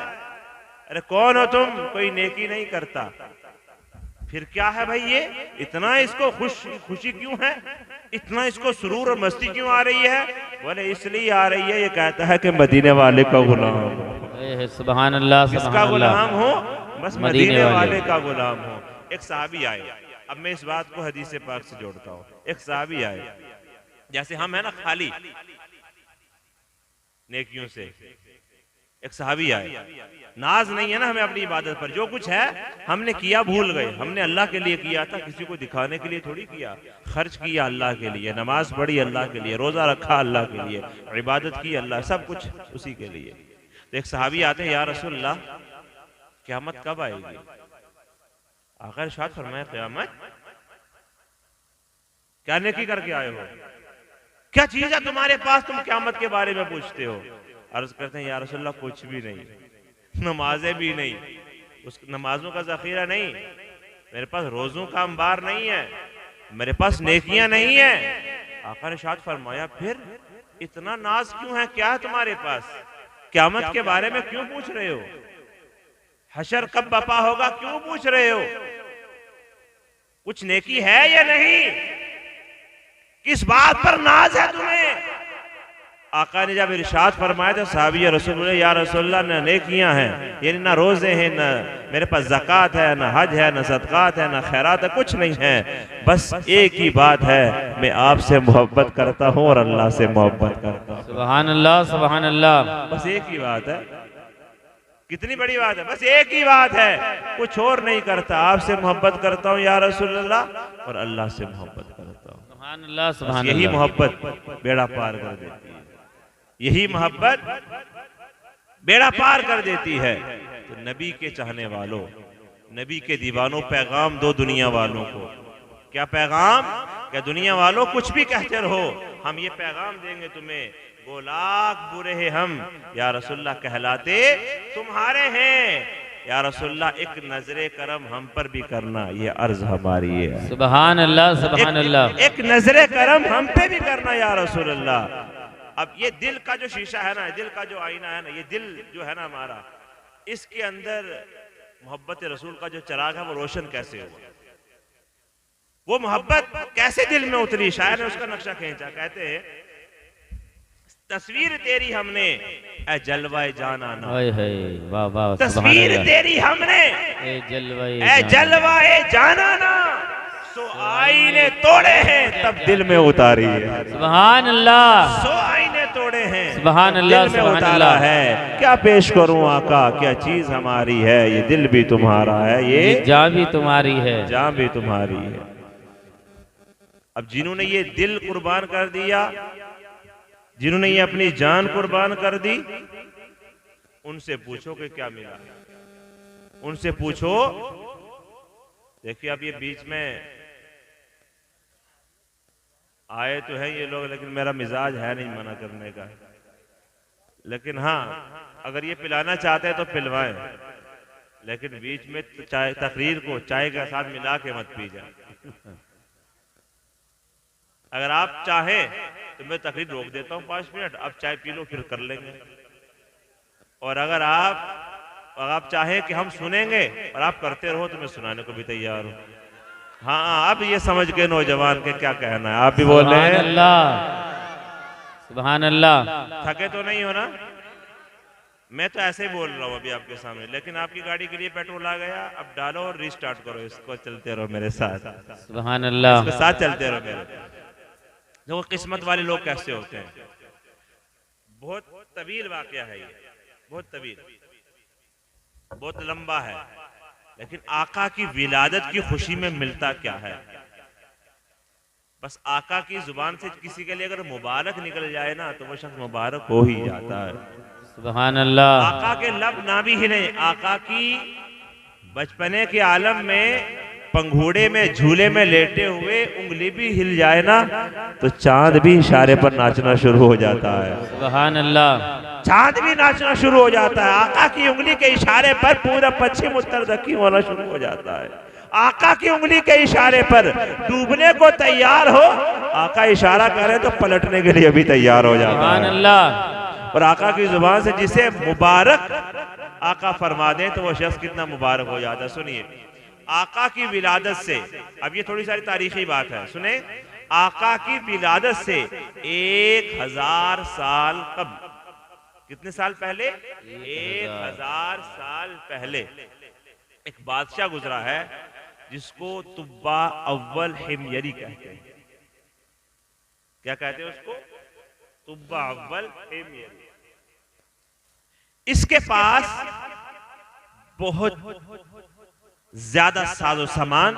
अरे कौन हो तुम, कोई नेकी नहीं करता। फिर क्या है भाई, ये इतना इसको खुशी क्यों है, इतना इसको सुरूर और मस्ती क्यों आ रही है, बोले इसलिए आ रही है, ये कहता है कि मदीने वाले का गुलाम हो। सुभान अल्लाह। किसका गुलाम हो, बस मदीने वाले का गुलाम हो। एक सहाबी आए, अब मैं इस बात को हदीस पाक से जोड़ता हूँ, एक सहाबी आए, जैसे हम है ना खाली नेकियों से, एक सहाबी आए, नाज नहीं है ना हमें अपनी इबादत पर, जो कुछ है हमने किया भूल गए, हमने अल्लाह के लिए किया था, किसी को दिखाने के लिए थोड़ी किया, खर्च किया अल्लाह के लिए, नमाज पढ़ी अल्लाह के लिए, रोजा रखा अल्लाह के लिए, इबादत की अल्लाह, सब कुछ उसी के लिए। तो एक सहाबी आते हैं, या रसूलल्लाह क़यामत कब आएगी, आखिर इरशाद फरमाया क़यामत क्या नेकी करके आए हो, क्या चीज है तुम्हारे पास, तुम क़यामत के बारे में पूछते हो। अर्ज करते हैं, या रसूलल्लाह कुछ भी नहीं, नमाजें भी नहीं, उस नमाजों का जखीरा नहीं, मेरे पास रोजों का अंबार नहीं है, मेरे पास नेकियां नहीं है। आखिर इरशाद फरमाया, फिर इतना नाज क्यों है, क्या है तुम्हारे पास, क़यामत के बारे में क्यों पूछ रहे हो, हशर कब बपा होगा क्यों पूछ रहे हो, कुछ नेकी है या नहीं, किस बात पर नाज है तुम्हें। आका ने जब इरशाद फरमाया तो सहाबी रसूलुल्लाह, या रसूलुल्लाह न नेकियां हैं, यानी ना रोजे हैं, ना मेरे पास ज़कात है, ना हज है, ना सदकात है, ना खैरात है, कुछ नहीं है, बस एक ही बात है, मैं आपसे मोहब्बत करता हूँ और अल्लाह से मोहब्बत करता हूँ। सुभान अल्लाह सुभान अल्लाह। बस एक ही बात है, कितनी बड़ी बात है, बस एक ही बात है, कुछ और नहीं करता, आपसे मोहब्बत करता हूँ या रसूलुल्लाह और अल्लाह से मोहब्बत करता हूँ। सुभान अल्लाह सुभान यही अल्लाह। मोहब्बत बेड़ा पार कर देती है, यही मोहब्बत बेड़ा पार कर देती है। तो नबी के चाहने वालों, नबी के दीवानों, पैगाम दो दुनिया वालों को। क्या पैगाम, क्या दुनिया वालों कुछ भी कहते रहो, हम ये पैगाम देंगे तुम्हें, वो लाख बुरे हैं हम, या रसूलल्लाह कहलाते तुम्हारे हैं, या रसूलल्लाह एक नजरे करम हम पर भी करना, ये अर्ज हमारी है। सुभान अल्लाह, सुभान अल्लाह। एक नजरे करम हम पे भी करना या रसूलल्लाह। अब ये दिल का जो शीशा है ना, दिल का जो आईना है ना, ये दिल जो है ना हमारा, इसके अंदर मोहब्बत रसूल का जो चिराग है वो रोशन कैसे हुआ, वो मोहब्बत कैसे दिल में उतरी। शायर ने उसका नक्शा खींचा, कहते हैं तस्वीर तेरी हमने ए जलवाए जान आना, वाह वाह, तस्वीर तेरी हमने ए जलवाए जान आना, सो आईने तोड़े हैं तब दिल में उतारी है। सुभान अल्लाह। सो आईने तोड़े हैं सुभान अल्लाह, दिल में सुभान उतारा अल्लाह है। क्या पेश करूं आका, क्या चीज हमारी है, ये दिल भी तुम्हारा है, ये जान भी तुम्हारी है, जान भी तुम्हारी है। अब जिन्होंने ये दिल कुर्बान कर दिया, जिन्होंने ये अपनी जान कुर्बान कर दी, उनसे पूछो कि क्या मिला, उनसे पूछो। देखिए अब ये बीच में आए तो है ये लोग, लेकिन मेरा मिजाज है नहीं मना करने का। लेकिन हाँ, अगर ये पिलाना चाहते हैं तो पिलवाएं, लेकिन बीच में चाय तकरीर को चाय के साथ मिला के मत पी जाए। अगर आप चाहें तो मैं तकरीर रोक देता हूँ 5 मिनट, आप चाय पी लो फिर कर लेंगे। और अगर आप चाहें कि हम सुनेंगे और आप करते रहो तो मैं सुनाने को भी तैयार हूँ। हाँ, आप ये समझ के नौजवान के क्या कहना है, आप भी बोल रहे हैं। सुभान अल्लाह। थके तो नहीं हो ना? मैं तो ऐसे ही बोल रहा हूँ अभी आपके सामने, लेकिन आपकी गाड़ी के लिए पेट्रोल आ गया, अब डालो और रिस्टार्ट करो इसको, चलते रहो मेरे साथ। सुभान अल्लाह। इसके साथ चलते रहो मेरे। देखो किस्मत वाले लोग कैसे होते हैं। बहुत तवील वाकया है ये, बहुत तवील, बहुत लंबा है, लेकिन आका की विलादत की खुशी में मिलता क्या है। बस आका की जुबान से किसी के लिए अगर मुबारक निकल जाए ना तो वो शख्स मुबारक हो ही जाता है। सुभान अल्लाह। आका के लब ना भी हिले, आका की बचपने के आलम में पंघूड़े में झूले में लेटे हुए उंगली भी हिल जाए ना तो चांद भी इशारे पर नाचना शुरू हो जाता है। सुभान अल्लाह। चांद भी नाचना शुरू हो जाता है। आका की उंगली के इशारे पर पूरा पश्चिम उत्तर दक्षिण होना शुरू हो जाता है। आका की उंगली के इशारे पर डूबने को तैयार हो, आका इशारा करे तो पलटने के लिए भी तैयार हो जाता है। सुभान अल्लाह। और आका की जुबान से जिसे मुबारक आका फरमा दे तो वो शख्स कितना मुबारक हो जाता है। सुनिए, आका की विलादत से, अब ये थोड़ी सारी तारीखी बात है, सुने। आका की विलादत से 1000 साल कबल, कितने साल पहले? 1000 साल पहले एक बादशाह गुजरा है जिसको तुब्बा अव्वल हिमयरी कहते हैं। क्या कहते हैं उसको? तुब्बा अव्वल हिमयरी। इसके पास बहुत ज्यादा साजो सामान,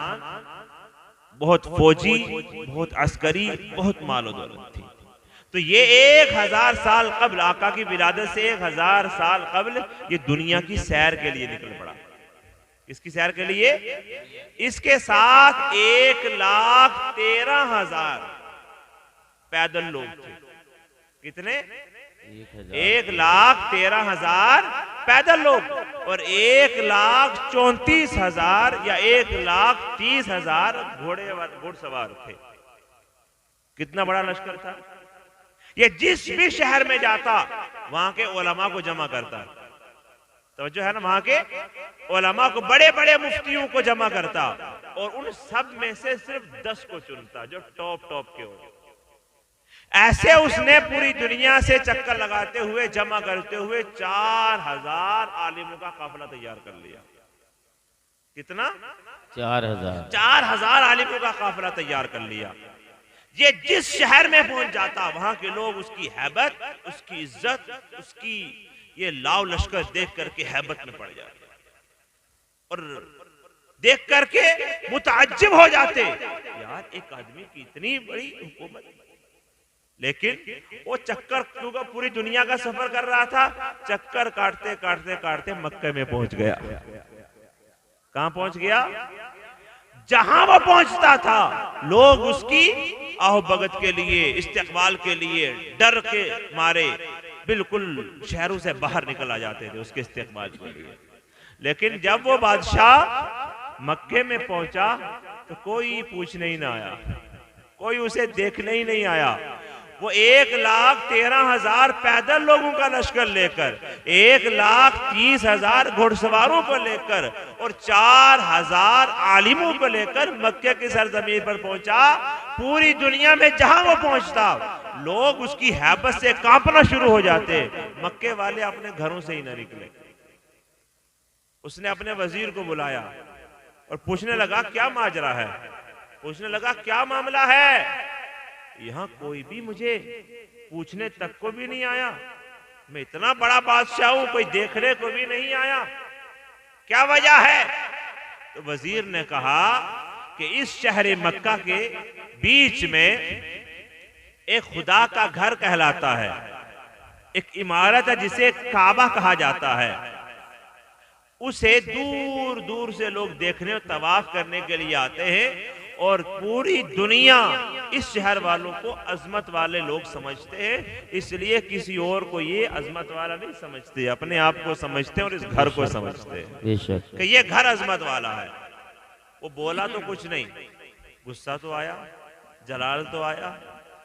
बहुत फौजी, बहुत अस्करी, बहुत मालो दौलत थी। तो ये 1000 साल कबल, आका की विलादत से 1000 साल कबल ये दुनिया की सैर के लिए निकल पड़ा। किसकी सैर के लिए? इसके साथ 1,13,000 पैदल लोग थे। कितने? 1,13,000 पैदल लोग और 1,34,000 या 1,30,000 घुड़सवार थे। कितना बड़ा लश्कर था ये। जिस भी शहर में जाता वहां के उलमा को जमा करता, तो जो है ना, वहां के उलमा को, बड़े बड़े मुफ्तियों को जमा करता और उन सब में से सिर्फ 10 को चुनता जो टॉप के हो। ऐसे उसने पूरी दुनिया से चक्कर लगाते हुए, जमा करते हुए 4000 आलिमों का काफिला तैयार कर लिया। कितना? 4000 आलिमों का काफिला तैयार कर लिया। ये जिस शहर में पहुंच जाता वहां के लोग उसकी हैबत, उसकी इज्जत, उसकी ये लाव लश्कर देख करके हैबत में पड़ जाते और देख करके मुताज्जिब हो जाते, यार एक आदमी की इतनी बड़ी हुकूमत। लेकिन वो चक्कर, क्योंकि पूरी दुनिया का सफर कर रहा था, चक्कर काटते काटते काटते मक्के में पहुंच गया। कहां पहुंच गया? जहां वो पहुंचता था लोग उसकी आहो भगत के लिए, इस्तेकबाल के लिए डर के मारे बिल्कुल शहरों से बाहर निकल आ जाते थे उसके इस्तेकबाल के लिए। लेकिन जब वो बादशाह मक्के में पहुंचा तो कोई पूछने ही ना आया, कोई उसे देखने ही नहीं आया। वो 1,13,000 पैदल लोगों का लश्कर लेकर, 1,30,000 घुड़सवारों को लेकर और 4,000 आलिमों को लेकर मक्के की सरजमीन पर पहुंचा। पूरी दुनिया में जहां वो पहुंचता लोग उसकी हैबत से कांपना शुरू हो जाते। मक्के वाले अपने घरों से ही ना निकले। उसने अपने वजीर को बुलाया और पूछने लगा क्या माजरा है, पूछने लगा क्या मामला है। यहां कोई भी मुझे पूछने तक को भी नहीं आया, मैं इतना बड़ा बादशाह हूं, कोई देखने को भी नहीं आया, क्या वजह है। तो वजीर ने कहा कि इस शहर मक्का के बीच में एक खुदा का घर कहलाता है, एक इमारत है जिसे काबा कहा जाता है। उसे दूर दूर से लोग देखने और तवाफ करने के लिए आते हैं और पूरी दुनिया इस शहर वालों को अजमत वाले लोग समझते हैं, इसलिए किसी और को ये अजमत वाला नहीं समझते, अपने आप को समझते हैं और इस घर को समझते हैं कि ये घर अजमत वाला है। वो बोला तो कुछ नहीं, गुस्सा तो आया, जलाल तो आया।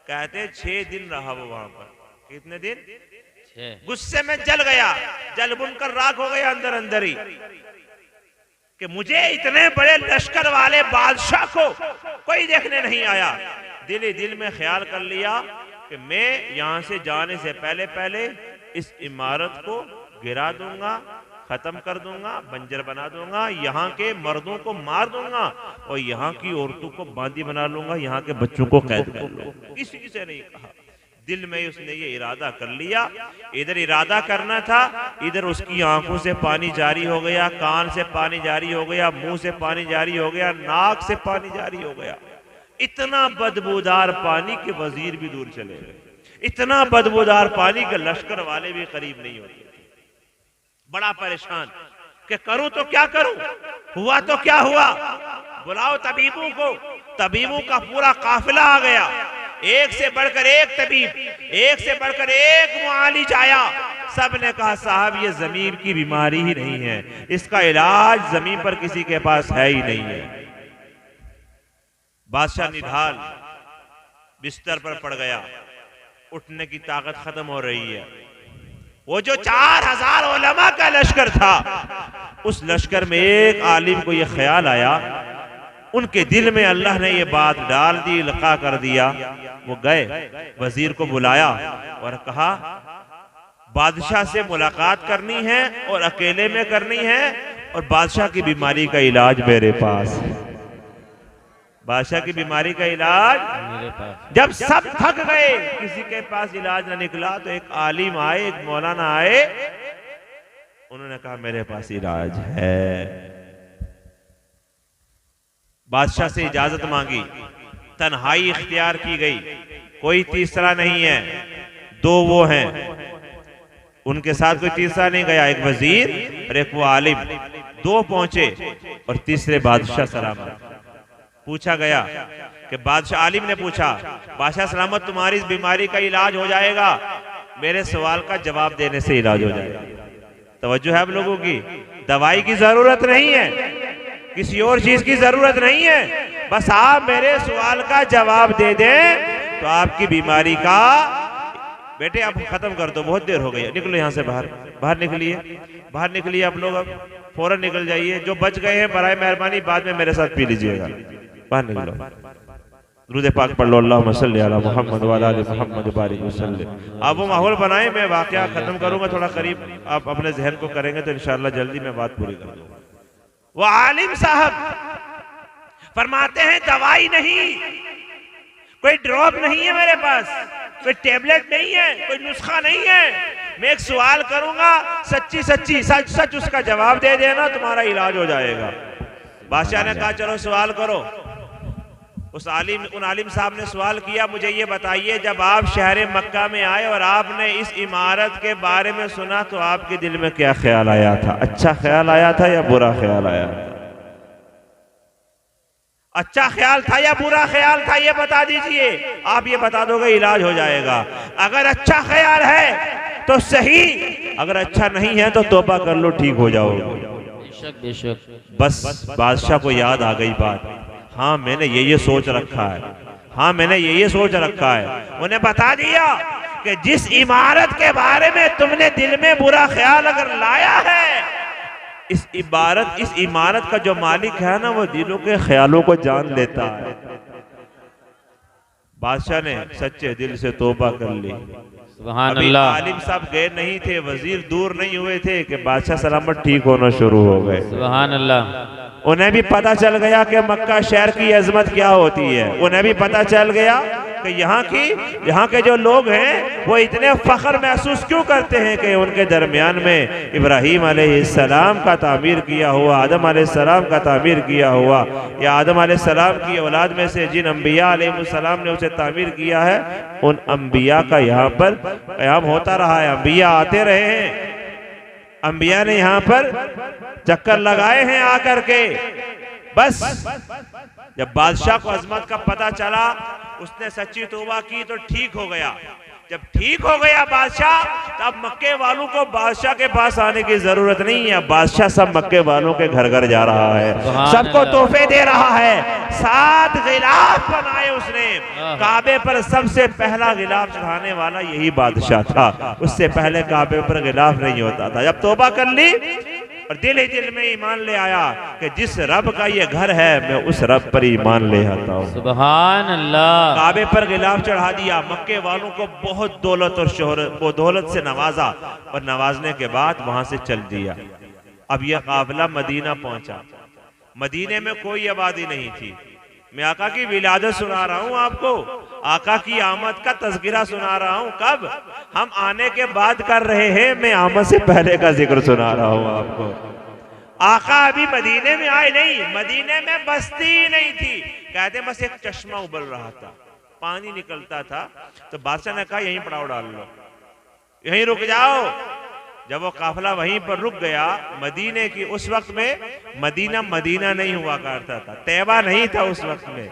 कहते 6 दिन रहा वो वहां पर। कितने दिन? 6। गुस्से में जल गया, जल बुनकर राख हो गया अंदर अंदर ही कि मुझे इतने बड़े लश्कर वाले बादशाह को कोई देखने नहीं आया। दिल ही दिल में ख्याल कर लिया कि मैं यहां से जाने से पहले पहले इस इमारत को गिरा दूंगा, खत्म कर दूंगा, बंजर बना दूंगा, यहाँ के मर्दों को मार दूंगा और यहाँ की औरतों को बांदी बना लूंगा, यहाँ के बच्चों को कैद कर लूंगा। किसी से नहीं कहा, दिल में उसने ये इरादा कर लिया। इधर इरादा करना था, इधर उसकी आंखों से पानी जारी हो गया, कान से पानी जारी हो गया, मुंह से पानी जारी हो गया, नाक से पानी जारी हो गया। इतना बदबूदार पानी के वजीर भी दूर चले गए, इतना बदबूदार पानी के लश्कर वाले भी करीब नहीं होते। बड़ा परेशान कि करूं तो क्या करूं, हुआ तो क्या हुआ, बुलाओ तबीबों को। तबीबों का पूरा काफिला आ गया, एक से बढ़कर एक तबीब, एक से बढ़कर एक मुआलिज आया। सब ने कहा साहब ये जमीन की बीमारी ही नहीं है, इसका इलाज जमीन पर किसी के पास है ही नहीं है। बादशाह निढाल बिस्तर पर पड़ गया, उठने की ताकत खत्म हो रही है। वो जो 4,000 उलमा का लश्कर था, उस लश्कर में एक आलिम को यह ख्याल आया, उनके दिल में अल्लाह ने ये बात डाल दी, लका कर दिया। वो गए, वजीर को बुलाया और कहा बादशाह से मुलाकात करनी है और अकेले में करनी है, और बादशाह की बीमारी का इलाज मेरे पास, बादशाह की बीमारी का इलाज मेरे पास। जब सब थक गए, किसी के पास इलाज न निकला, तो एक आलिम आए, एक मौलाना आए, उन्होंने कहा मेरे पास इलाज है। बादशाह से इजाजत मांगी, तन्हाई इख्तियार की गई, कोई तीसरा नहीं है, 2 वो हैं, उनके साथ कोई तीसरा नहीं गया, एक वजीर और एक वो आलिम। 2 पहुंचे और तीसरे बादशाह सलामत। पूछा गया कि बादशाह, आलिम ने पूछा बादशाह सलामत तुम्हारी इस बीमारी का इलाज हो जाएगा, मेरे सवाल का जवाब देने से इलाज हो जाएगा। तवज्जो है आप लोगों की, दवाई की जरूरत नहीं है, किसी और चीज की जरूरत नहीं है, बस आप मेरे सवाल का जवाब दे दें तो आपकी बीमारी का, बेटे अब खत्म कर दो, बहुत देर हो गई है, निकलो यहाँ से बाहर, बाहर निकलिए, बाहर निकलिए आप लोग, अब फौरन निकल जाइए। जो बच गए हैं बराए मेहरबानी बाद में मेरे साथ पी लीजिएगा, बाहर निकलो। दुरूद पाक पढ़ लो, अल्लाहुम्मा सल्ली अला मुहम्मद व अला आलि मुहम्मद बारिक वसल्लम। आप वो माहौल बनाए, मैं वाकया खत्म करूंगा, थोड़ा करीब आप अपने जहन को करेंगे तो इंशाअल्लाह जल्दी मैं बात पूरी कर दूंगा। वो आलिम साहब फरमाते हैं दवाई नहीं, कोई ड्रॉप नहीं है मेरे पास, कोई टेबलेट नहीं है, कोई नुस्खा नहीं है, मैं एक सवाल करूंगा, सच्ची सच्ची सच सच उसका जवाब दे देना, तुम्हारा इलाज हो जाएगा। बादशाह ने कहा चलो सवाल करो। उन आलिम साहब ने सवाल किया, मुझे ये बताइए जब आप शहर मक्का में आए और आपने इस इमारत के बारे में सुना तो आपके दिल में क्या ख्याल आया था, अच्छा ख्याल आया था या बुरा ख्याल आया था? अच्छा ख्याल था या बुरा ख्याल था, ये बता दीजिए। आप ये बता दोगे इलाज हो जाएगा। अगर अच्छा ख्याल है तो सही, अगर अच्छा नहीं है तो तौबा कर लो, ठीक हो जाओगे। बेशक। बस बादशाह को याद आ गई बात, हाँ मैंने ये सोच रखा है, हाँ मैंने ये सोच रखा है। उन्हें बता दिया कि जिस इमारत के बारे में तुमने दिल में बुरा ख्याल अगर लाया है, इस इमारत का जो मालिक है ना, वो दिलों के ख्यालों को जान लेता है। बादशाह ने सच्चे दिल से तौबा कर ली। सुभान अभी अल्लाह। आलिम साहब गए नहीं थे, वजीर दूर नहीं हुए थे कि बादशाह सलामत ठीक होना शुरू हो गए। सुभान अल्लाह। उन्हें भी पता चल गया कि मक्का शहर की अजमत क्या होती है। उन्हें भी पता चल गया कि यहाँ के जो लोग हैं वो इतने फख्र महसूस क्यों करते हैं कि उनके दरमियान में इब्राहीम अलैहिस्सलाम का तामीर किया हुआ, आदम अलैहिस्सलाम का तामीर किया हुआ, या आदम अलैहिस्सलाम की औलाद में से जिन अंबिया अलैहिस्सलाम ने उसे तामीर किया है, उन अंबिया का यहाँ पर क़याम होता रहा है। अंबिया आते रहे हैं, अंबिया ने यहाँ पर चक्कर लगाए हैं आकर के। बस जब बादशाह को अजमत का पता चला, उसने सच्ची तौबा की तो ठीक हो गया। जब ठीक हो गया बादशाह, तब मक्के वालों को बादशाह के पास आने की जरूरत नहीं है। बादशाह सब मक्के वालों के घर घर जा रहा है, सबको तोहफे दे रहा है। 7 गिलाफ बनाए उसने। काबे पर सबसे पहला गिलाफ चढ़ाने वाला यही बादशाह था। उससे पहले काबे पर गिलाफ नहीं होता था। जब तौबा कर ली और दिल ही दिल में ईमान ले आया कि जिस रब का ये घर है, मैं उस रब पर ईमान ले आता हूँ। सुभान अल्लाह। काबे पर गिलाफ चढ़ा दिया। मक्के वालों को बहुत दौलत और शोहरत, वो दौलत से नवाजा, और नवाजने के बाद वहां से चल दिया। अब यह काफिला मदीना पहुंचा। मदीने में कोई आबादी नहीं थी। मैं आका की विलादत सुना रहा हूँ आपको, आका की आमद का तज़किरा सुना रहा हूँ। कब? हम आने के बाद कर रहे हैं, मैं आमद से पहले का जिक्र सुना रहा हूँ आपको। आका अभी मदीने में आए नहीं, मदीने में बस्ती ही नहीं थी। कहते बस एक चश्मा उबल रहा था, पानी निकलता था। तो बादशाह ने कहा यहीं पड़ाव डाल लो, यहीं रुक जाओ। जब वो काफिला वहीं पर रुक गया, मदीने की उस वक्त में मदीना नहीं हुआ करता था, तैबा नहीं था उस वक्त में।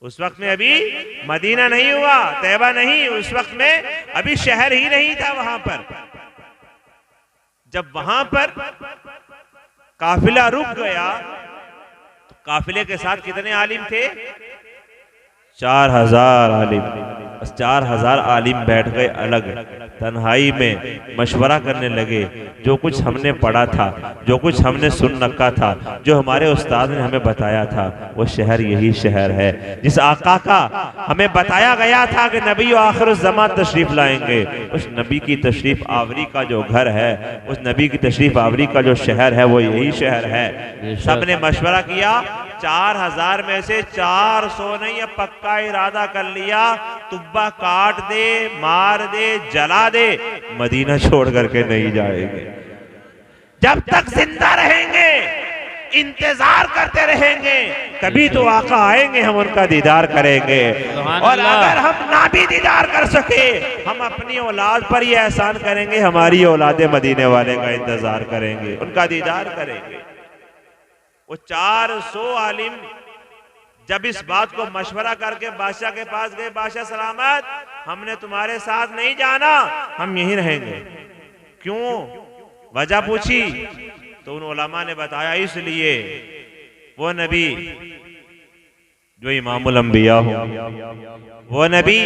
उस वक्त में अभी मदीना नहीं हुआ, तैबा नहीं, उस वक्त में अभी शहर ही नहीं था वहां पर। जब वहां पर काफिला रुक गया, तो काफिले के साथ कितने आलिम थे? 4000 आलिम। 4000 आलिम बैठ गए अलग, तन्हाई में मशवरा करने लगे। जो कुछ हमने पढ़ा था, जो कुछ हमने सुन रखा था, जो हमारे उस्ताद ने हमें बताया था, वो शहर यही शहर है जिस आका का हमें बताया गया था कि नबी आखिर ज़मान तशरीफ लाएंगे। उस नबी की तशरीफ आवरी का जो घर है, उस नबी की तशरीफ आवरी का जो शहर है, वो यही शहर है। सबने मशवरा किया। 4000 में से 400 ने यह पक्का इरादा कर लिया, तुब्बा काट दे, मार दे, जला दे, मदीना छोड़ करके नहीं जाएंगे। जब तक जिंदा रहेंगे इंतजार करते रहेंगे, कभी तो आका आएंगे, हम उनका दीदार करेंगे। और अगर हम ना भी दीदार कर सके, हम अपनी औलाद पर ये एहसान करेंगे, हमारी औलादे मदीने वाले का इंतजार करेंगे, उनका दीदार करेंगे। वो 400 आलिम जब इस बात को मशवरा करके बादशाह के पास गए, बादशाह सलामत, हमने तुम्हारे साथ नहीं जाना, हम यहीं रहेंगे। क्यों? वजह पूछी तो उन उलमा ने बताया, इसलिए वो नबी जो इमामुल अंबिया हो, वो नबी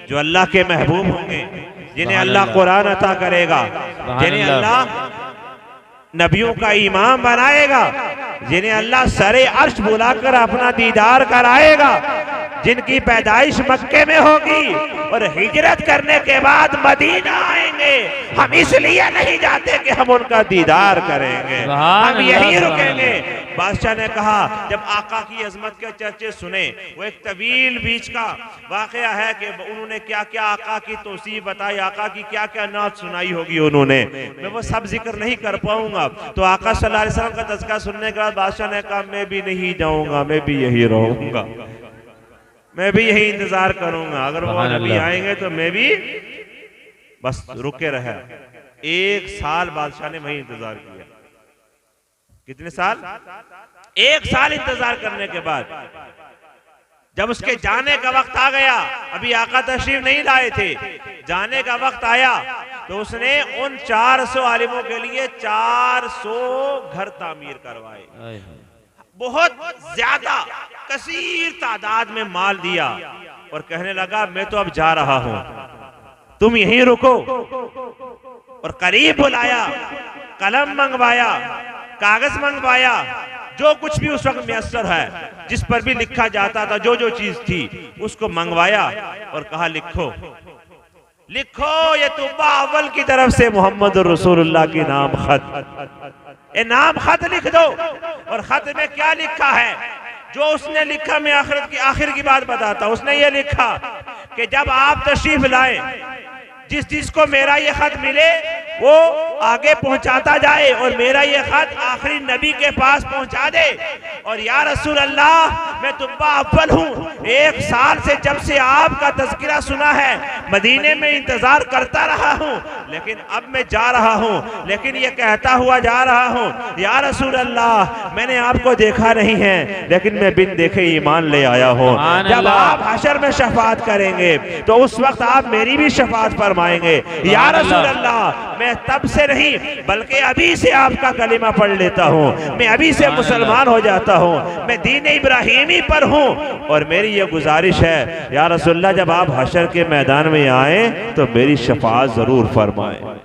जो अल्लाह के महबूब होंगे, जिन्हें अल्लाह कुरान अता करेगा, जिन्हें अल्लाह नबियों का इमाम बनाएगा, जिन्हें अल्लाह सरे अर्श बुलाकर अपना दीदार कराएगा, जिनकी पैदाइश मक्के में होगी और हिजरत करने के बाद मदीना आएंगे, हम इसलिए नहीं जाते कि हम उनका दीदार करेंगे, हम यहीं रुकेंगे। बादशाह ने कहा, जब आका की अजमत के चर्चे सुने, वो एक तवील बीच का वाकया है कि उन्होंने क्या क्या आका की तौसीफ बताई, आका की क्या क्या नात सुनाई होगी उन्होंने, मैं वो सब जिक्र नहीं कर पाऊंगा। तो आका सल्लल्लाहु अलैहि वसल्लम का तज़किरा सुनने के बाद बादशाह ने कहा, मैं भी नहीं जाऊंगा, मैं भी यही रहूंगा, मैं भी यही इंतजार करूंगा, अगर वो नबी आएंगे तो मैं भी बस रुके रहे। 1 साल बादशाह ने वही इंतजार किया। कितने साल? 1 साल इंतजार करने के बाद जब उसके जाने का वक्त आ गया, अभी आका तशरीफ नहीं लाए थे, जाने का वक्त आया तो उसने उन 400 आलिमों के लिए 400 घर तामीर करवाए। बहुत ज्यादा कसीर तादाद में माल दिया और कहने लगा मैं तो अब जा रहा हूं, तुम यहीं रुको। और करीब बुलाया, कलम मंगवाया, कागज मंगवाया, जो कुछ भी उस वक्त मैसर है, जिस पर भी लिखा जाता था, जो जो चीज थी उसको मंगवाया और कहा लिखो लिखो, ये तुब्बा अव्वल की तरफ से मोहम्मद रसूलुल्लाह की नाम खत, ये नाम खत लिख दो। और खत में क्या लिखा है, जो उसने लिखा, मैं आखिर की बात बताता हूं। उसने ये लिखा कि जब आप तशरीफ लाए, जिस चीज को मेरा ये खत मिले वो आगे पहुंचाता जाए और मेरा ये खत आखिरी नबी के पास पहुंचा दे। और या रसूल अल्लाह, मैं तुब्बा अव्वल हूँ, 1 साल से जब से आपका तज़किरा सुना है मदीने में इंतजार करता रहा हूँ, लेकिन अब मैं जा रहा हूँ, लेकिन ये कहता हुआ जा रहा हूँ, या रसूल अल्लाह, मैंने आपको देखा नहीं है, लेकिन मैं बिन देखे ईमान ले आया हूँ। जब आप हशर में शफात करेंगे तो उस वक्त आप मेरी भी शफात फरमाएंगे। या रसूल अल्लाह, मैं तब से नहीं बल्कि अभी से आपका कलिमा पढ़ लेता हूँ, मैं अभी से मुसलमान हो जाता हूँ, मैं दीन इब्राहिमी पर हूँ। और मेरी ये गुजारिश है या रसूलल्लाह, जब आप हशर के मैदान में आए तो मेरी शफाअत जरूर फरमाएं,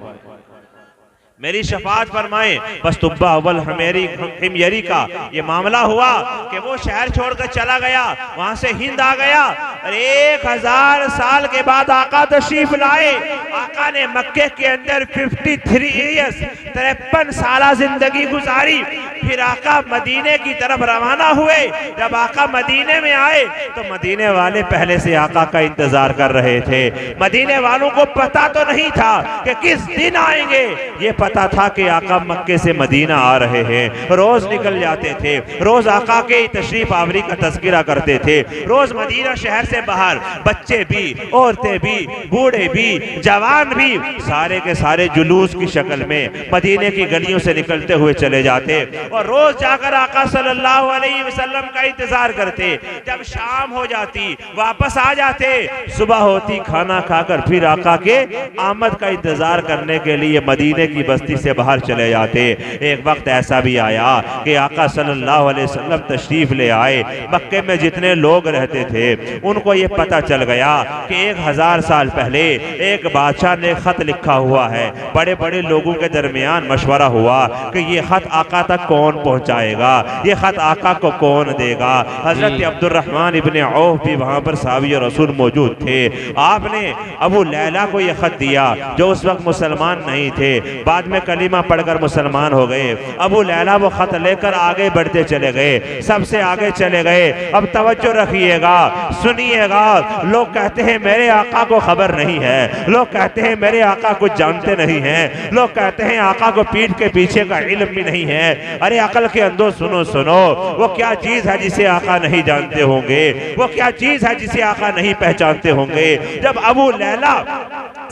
मेरी शफाअत फरमाएं। बस तुब्बा अव्वल हिमयरी का ये मामला हुआ कि वो शहर छोड़कर चला गया, वहां से हिंद आ गया। और 1000 साल के बाद आका तशरीफ लाए। आका ने मक्के के अंदर 53 ईयर्स 53 साल जिंदगी गुजारी। फिर आका मदीने की तरफ रवाना हुए। जब आका मदीने में आए तो मदीने वाले पहले से आका का इंतजार कर रहे थे। मदीने वालों को पता तो नहीं था कि किस दिन आएंगे, ये पता था कि आका मक्के से मदीना आ रहे हैं। रोज निकल जाते थे, रोज आका के तशरीफ आवरी का तज़किरा करते थे। रोज मदीना शहर से बाहर बच्चे भी, औरतें भी, बूढ़े भी, जवान भी, सारे के सारे जुलूस की शक्ल में मदीने की गलियों से निकलते हुए चले जाते और रोज जाकर आका सल्लल्लाहु अलैहि वसल्लम का इंतजार करते। जब शाम हो जाती वापस आ जाते, सुबह होती खाना खाकर फिर आका के आमद का इंतजार करने के लिए मदीने की बस्ती से बाहर चले जाते। एक वक्त ऐसा भी आया कि आका सल्लल्लाहु अलैहि वसल्लम तशरीफ ले आए। मक्के में जितने लोग रहते थे उनको ये पता चल गया कि 1000 साल पहले एक बादशाह ने खत लिखा हुआ है। बड़े बड़े लोगों के दरमियान मशवरा हुआ कि ये खत आका तक कौन पहुंचाएगा, ये खत आका को कौन देगा। हजरत अब्दुर्रहमान इब्ने औफ भी वहां पर साहबी रसूल मौजूद थे। आपने अबू लैला को यह खत दिया जो उस वक्त मुसलमान नहीं थे, बाद में कलीमा पढ़कर मुसलमान हो गए। अबू लैला वो खत लेकर आगे बढ़ते चले गए, सबसे आगे चले गए। अब तवज्जो रखिएगा, सुनिएगा। लोग कहते हैं मेरे आका को खबर नहीं है, लोग कहते हैं मेरे आका कुछ जानते नहीं हैं, लोग कहते हैं आका को पीठ के पीछे का इल्म भी नहीं है। अरे अकल के अंदर सुनो सुनो, वो क्या चीज है जिसे आका नहीं जानते होंगे, वो क्या चीज है जिसे आका नहीं पहचानते होंगे। जब अबू लैला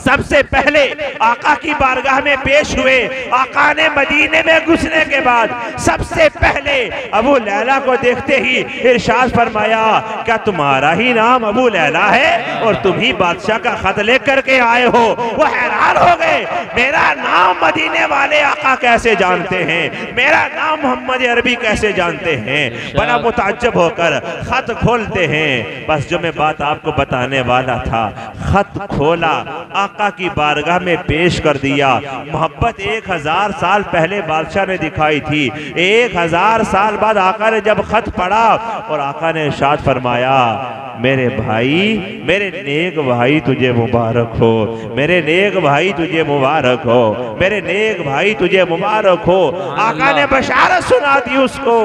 सबसे पहले आका की बारगाह में पेश हुए, आका ने मदीने में घुसने के बाद सबसे पहले अबू लैला को देखते ही इरशाद फरमाया, क्या तुम्हारा ही नाम अबू लैला है और तुम ही बादशाह का खत लेकर के आए हो। वो हैरान हो गए, मेरा नाम मदीने वाले आका कैसे जानते हैं, मेरा नाम मोहम्मद अरबी कैसे जानते हैं। बड़ा मुताज्जब होकर खत खोलते हैं। बस जो मैं बात आपको बताने वाला था, खत खोला, आका की बारगाह में पेश कर दिया। मोहब्बत 1000 साल पहले बादशाह ने दिखाई थी, 1000 साल बाद आका ने जब खत पढ़ा और आका ने इरशाद फरमाया, मेरे भाई, मेरे नेक भाई तुझे मुबारक हो, मेरे नेक भाई तुझे मुबारक हो, मेरे नेक भाई तुझे मुबारक हो। आका ने बशारत सुना दी उसको।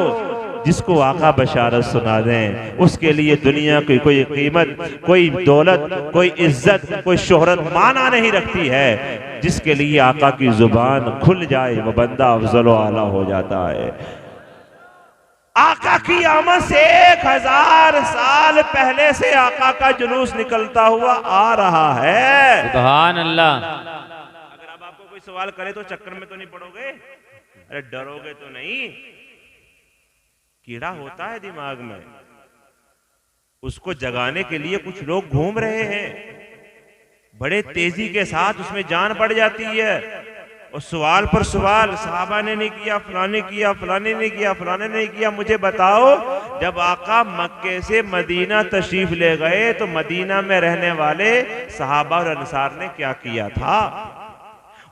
जिसको आका बशारत सुना दें उसके लिए दुनिया की कोई कीमत, कोई दौलत, कोई इज्जत, कोई शोहरत माना नहीं रखती है। जिसके लिए आका की जुबान खुल जाए वो बंदा अफजल आला हो जाता है। आका की आमद से 1000 साल पहले से आका का जुलूस निकलता हुआ आ रहा है। सुभान अल्लाह। अगर अब आपको कोई सवाल करे तो चक्कर में तो नहीं पड़ोगे, अरे डरोगे तो नहीं। कीड़ा होता है दिमाग में, उसको जगाने के लिए कुछ लोग घूम रहे हैं, बड़े तेजी के साथ उसमें जान पड़ जाती है, और सवाल पर सवाल, सहाबा ने नहीं किया, फलाने किया, फलाने ने किया, फलाने ने किया। मुझे बताओ, जब आका मक्के से मदीना तशरीफ ले गए तो मदीना में रहने वाले सहाबा और अंसार ने क्या किया था?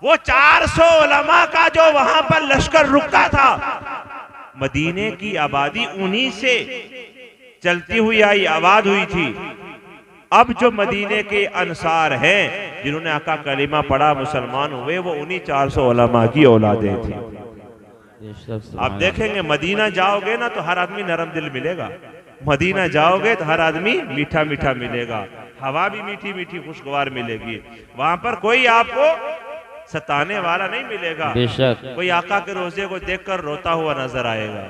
वो 400 उलमा का जो वहां पर लश्कर रुका था, मदीने की आबादी उन्हीं से चलती हुई आई, आबाद हुई थी। अब जो मदीने के अंसार हैं जिन्होंने आका कलीमा पढ़ा, मुसलमान हुए, वो उन्हीं 400 उलमा की औलादें थी। आप देखेंगे मदीना जाओगे ना तो हर आदमी नरम दिल मिलेगा, मदीना जाओगे तो हर आदमी मीठा मीठा मिलेगा, हवा भी मीठी मीठी खुशगवार मिलेगी। वहां पर कोई आपको सताने वाला नहीं मिलेगा। बेशक कोई आका के रोजे को देखकर रोता हुआ नजर आएगा,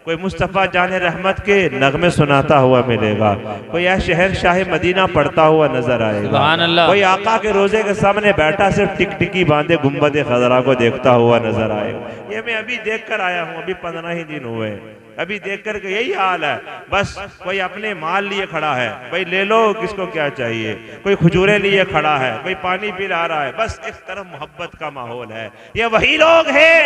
कोई मुस्तफा जाने रहमत के नगमे सुनाता हुआ मिलेगा, कोई या शहर शाह मदीना पढ़ता हुआ नजर आएगा, सुभान अल्लाह। कोई आका के रोजे के सामने बैठा सिर्फ टिकटिकी बांधे गुंबद खजरा को देखता हुआ नजर आएगा। ये मैं अभी देख कर आया हूँ, अभी 15 ही दिन हुए, अभी देख कर के यही हाल है। बस कोई अपने माल लिए खड़ा है, भाई ले लो, किसको क्या चाहिए, कोई खजूरें लिए खड़ा है, कोई पानी पिला रहा है, बस इस तरफ मोहब्बत का माहौल है। ये वही लोग हैं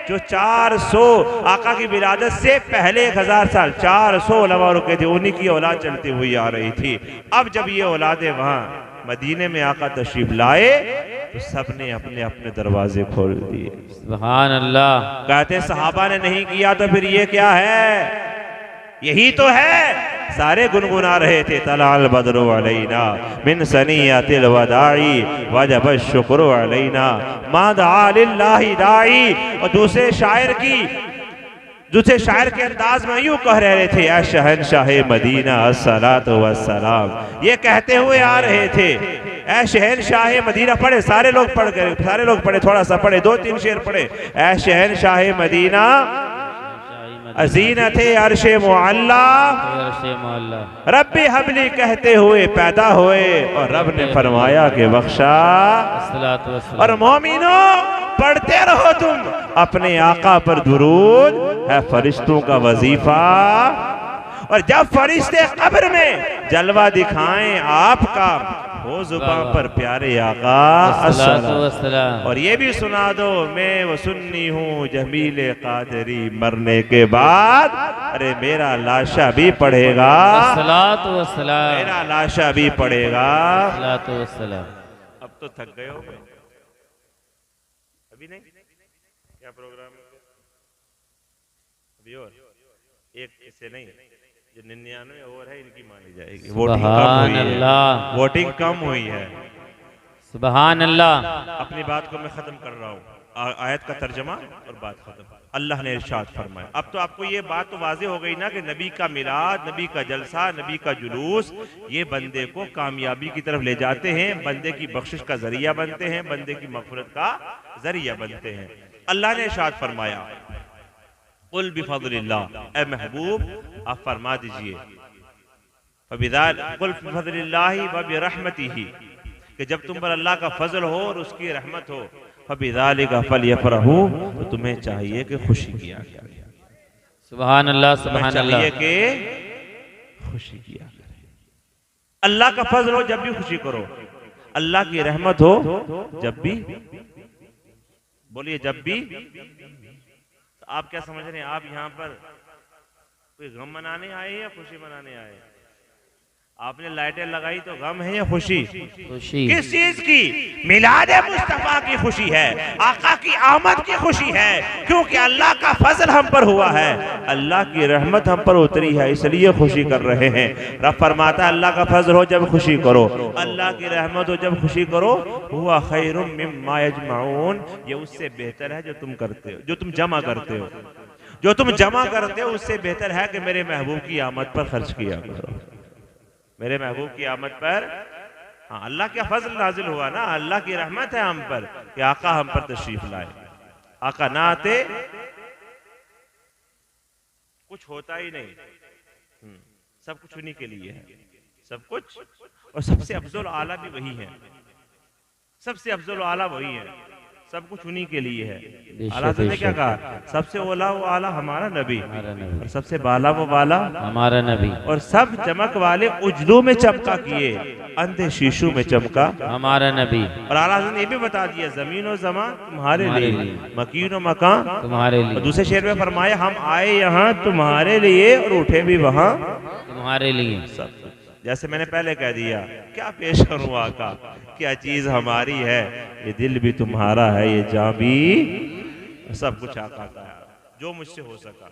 जो 400 आका की विलादत से पहले 1000 साल 400 उलमा रुके थे, उन्हीं की औलाद चलती हुई आ रही थी। अब जब ये औलादे वहां मदीने में आका तशरीफ लाए तो सबने अपने अपने दरवाजे खोल दिए। सुभान अल्लाह। कहते सहाबा ने नहीं किया तो फिर ये क्या है? यही तो है। सारे गुनगुना रहे थे, तलाल बदरु अलैना मिन सनियतिल वदाई वजब शुक्र अलैना मा दआ लिल्लाहि दाई। और दूसरे शायर के अंदाज में यूं कह रहे थे, या शहनशाह मदीना अस्सलातु वस्सलाम। ये कहते हुए आ रहे थे, ऐ शहनशाह मदीना। पढ़े सारे लोग, पढ़ गए सारे लोग, पढ़े थोड़ा सा पढ़े, 2-3 शेर पढ़े। ऐ शहनशाह मदीना अज़ीनते अर्शे मुअल्ला रब्बी हबली कहते हुए पैदा हुए, और रब ने फरमाया कि बख्शा। और मोमिनो पढ़ते रहो तुम अपने आका पर दुरूद, है फरिश्तों का वजीफा। और जब फरिश्ते कब्र में जलवा दिखाएं आपका, हो जुबान पर प्यारे आका अस्सलाम। और ये भी सुना दो, मैं वो सुन्नी हूँ जमीले कादरी, मरने के बाद अरे मेरा लाशा भी पढ़ेगा, मेरा लाशा भी पढ़ेगा। अब तो थक गए हो, अभी नहीं? क्या प्रोग्राम है अभी? और एक इससे नहीं, जो 99 और है इनकी मानी जाएगी। वोटिंग कम हुई है। सुभान अल्लाह। अपनी बात को मैं खत्म कर रहा हूँ, आयत का तर्जमा और बात खत्म। अल्लाह ने इरशाद फरमाया। अब तो आपको ये बात तो वाज़ेह हो गई ना कि नबी का मिलाद, नबी का जलसा, नबी का जुलूस ये बंदे को कामयाबी की तरफ ले जाते हैं, बंदे की बख्शिश का जरिया बनते हैं, बंदे की मग़फ़िरत का जरिया बनते हैं। अल्लाह ने इरशाद फरमाया, कुल बिफज़लिल्लाह, ए महबूब आप फरमा दीजिए, कुल बिफज़लिल्लाहि व बिरहमतिही, कि जब तुम पर अल्लाह का फजल हो और उसकी रहमत हो, फबिज़ालिका फलयफ़रहू, तो तुम्हें चाहिए कि खुशी किया करें। सुभान अल्लाह, सुभान अल्लाह। चाहिए कि खुशी किया करें। अल्लाह का फजल हो जब भी खुशी करो, अल्लाह की रहमत हो जब भी, बोलिए जब भी। तो आप क्या समझ रहे हैं? आप यहाँ पर कोई गम मनाने आए या खुशी मनाने आए? आपने लाइटें लगाई तो गम है या खुशी? खुशी। किस चीज की? मिलाद मुस्तफा की खुशी है, आका की आमद की खुशी है, क्योंकि अल्लाह का फजल हम पर हुआ है, अल्लाह की रहमत हम पर उतरी है, इसलिए खुशी कर रहे हैं। रब फरमाता है अल्लाह का फजल हो जब खुशी करो, अल्लाह की रहमत हो जब खुशी करो। हुआ खैरुम मिम्मा यजमाऊन, ये उससे बेहतर है जो तुम करते हो, जो तुम जमा करते हो, जो तुम जमा करते हो उससे बेहतर है कि मेरे महबूब की आमद पर खर्च किया करो, मेरे महबूब की आमद पर। हाँ, अल्लाह का फजल नाजिल हुआ ना, अल्लाह की रहमत है हम पर कि आका हम पर तशरीफ लाए। आका ना आते कुछ होता ही नहीं। सब कुछ उन्हीं के लिए है, सब कुछ। और सबसे अफजल आला भी वही है, सबसे अफजल आला वही है, सब कुछ उन्हीं के लिए है। बेशक, आला हज़रत ने क्या बेशक। कहा, सबसे ओला वो आला हमारा नबी, हमारा नबी, और सबसे बाला वो बाला, हमारा नबी, और सब चमक वाले उजलों में चमका किए, अंधे शीशों में चमका हमारा नबी। और आला हज़रत ने ये भी बता दिया, जमीन और जमान तुम्हारे तुम्हारे लिए, लिए। मकीन और मकान तुम्हारे और लिए, दूसरे शेर में फरमाया, हम आए यहाँ तुम्हारे लिए और उठे भी वहाँ तुम्हारे लिए। सब कुछ। जैसे मैंने पहले कह दिया, क्या पेश करूं आका, क्या चीज हमारी है, ये दिल भी तुम्हारा है, ये जान भी, सब कुछ आका का है, जो मुझसे हो सका।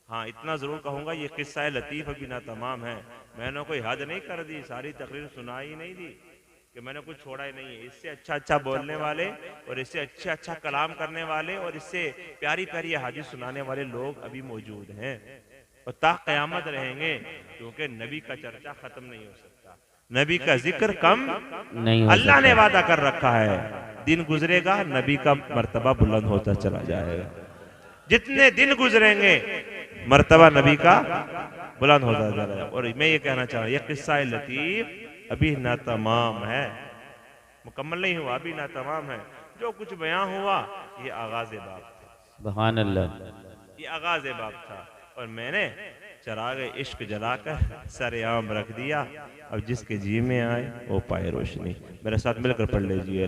हाँ, इतना जरूर कहूंगा, ये किस्सा लतीफ अभी ना तमाम है। मैंने कोई हद नहीं कर दी, सारी तकरीर सुनाई नहीं दी कि मैंने कुछ छोड़ा ही नहीं है। इससे अच्छा बोलने वाले और इससे अच्छा कलाम करने वाले और इससे प्यारी प्यारी हादीस सुनाने वाले लोग अभी मौजूद हैं और ता क़यामत रहेंगे, क्योंकि नबी का चर्चा खत्म नहीं हो सकता, नबी का जिक्र कम नहीं हो अल्लाह ने सकता। वादा कर रखा है। दिन गुजरेगा, नबी का मर्तबा बुलंद होता चला जाएगा। जितने दिन गुजरेंगे, मर्तबा नबी का बुलंद होता चला जाएगा। और मैं ये कहना चाह रहा हूँ, ये किस्सा लतीफ अभी ना तमाम है, मुकम्मल नहीं हुआ, अभी ना तमाम है। जो कुछ बयां हुआ, ये आगाज बाब था, सुभान अल्लाह। ये आगाज बाब था। और मैंने चराग इश्क जलाकर सरेआम रख दिया। अब जिसके जी में आए वो पाए रोशनी। मेरे साथ मिलकर पढ़ लीजिए।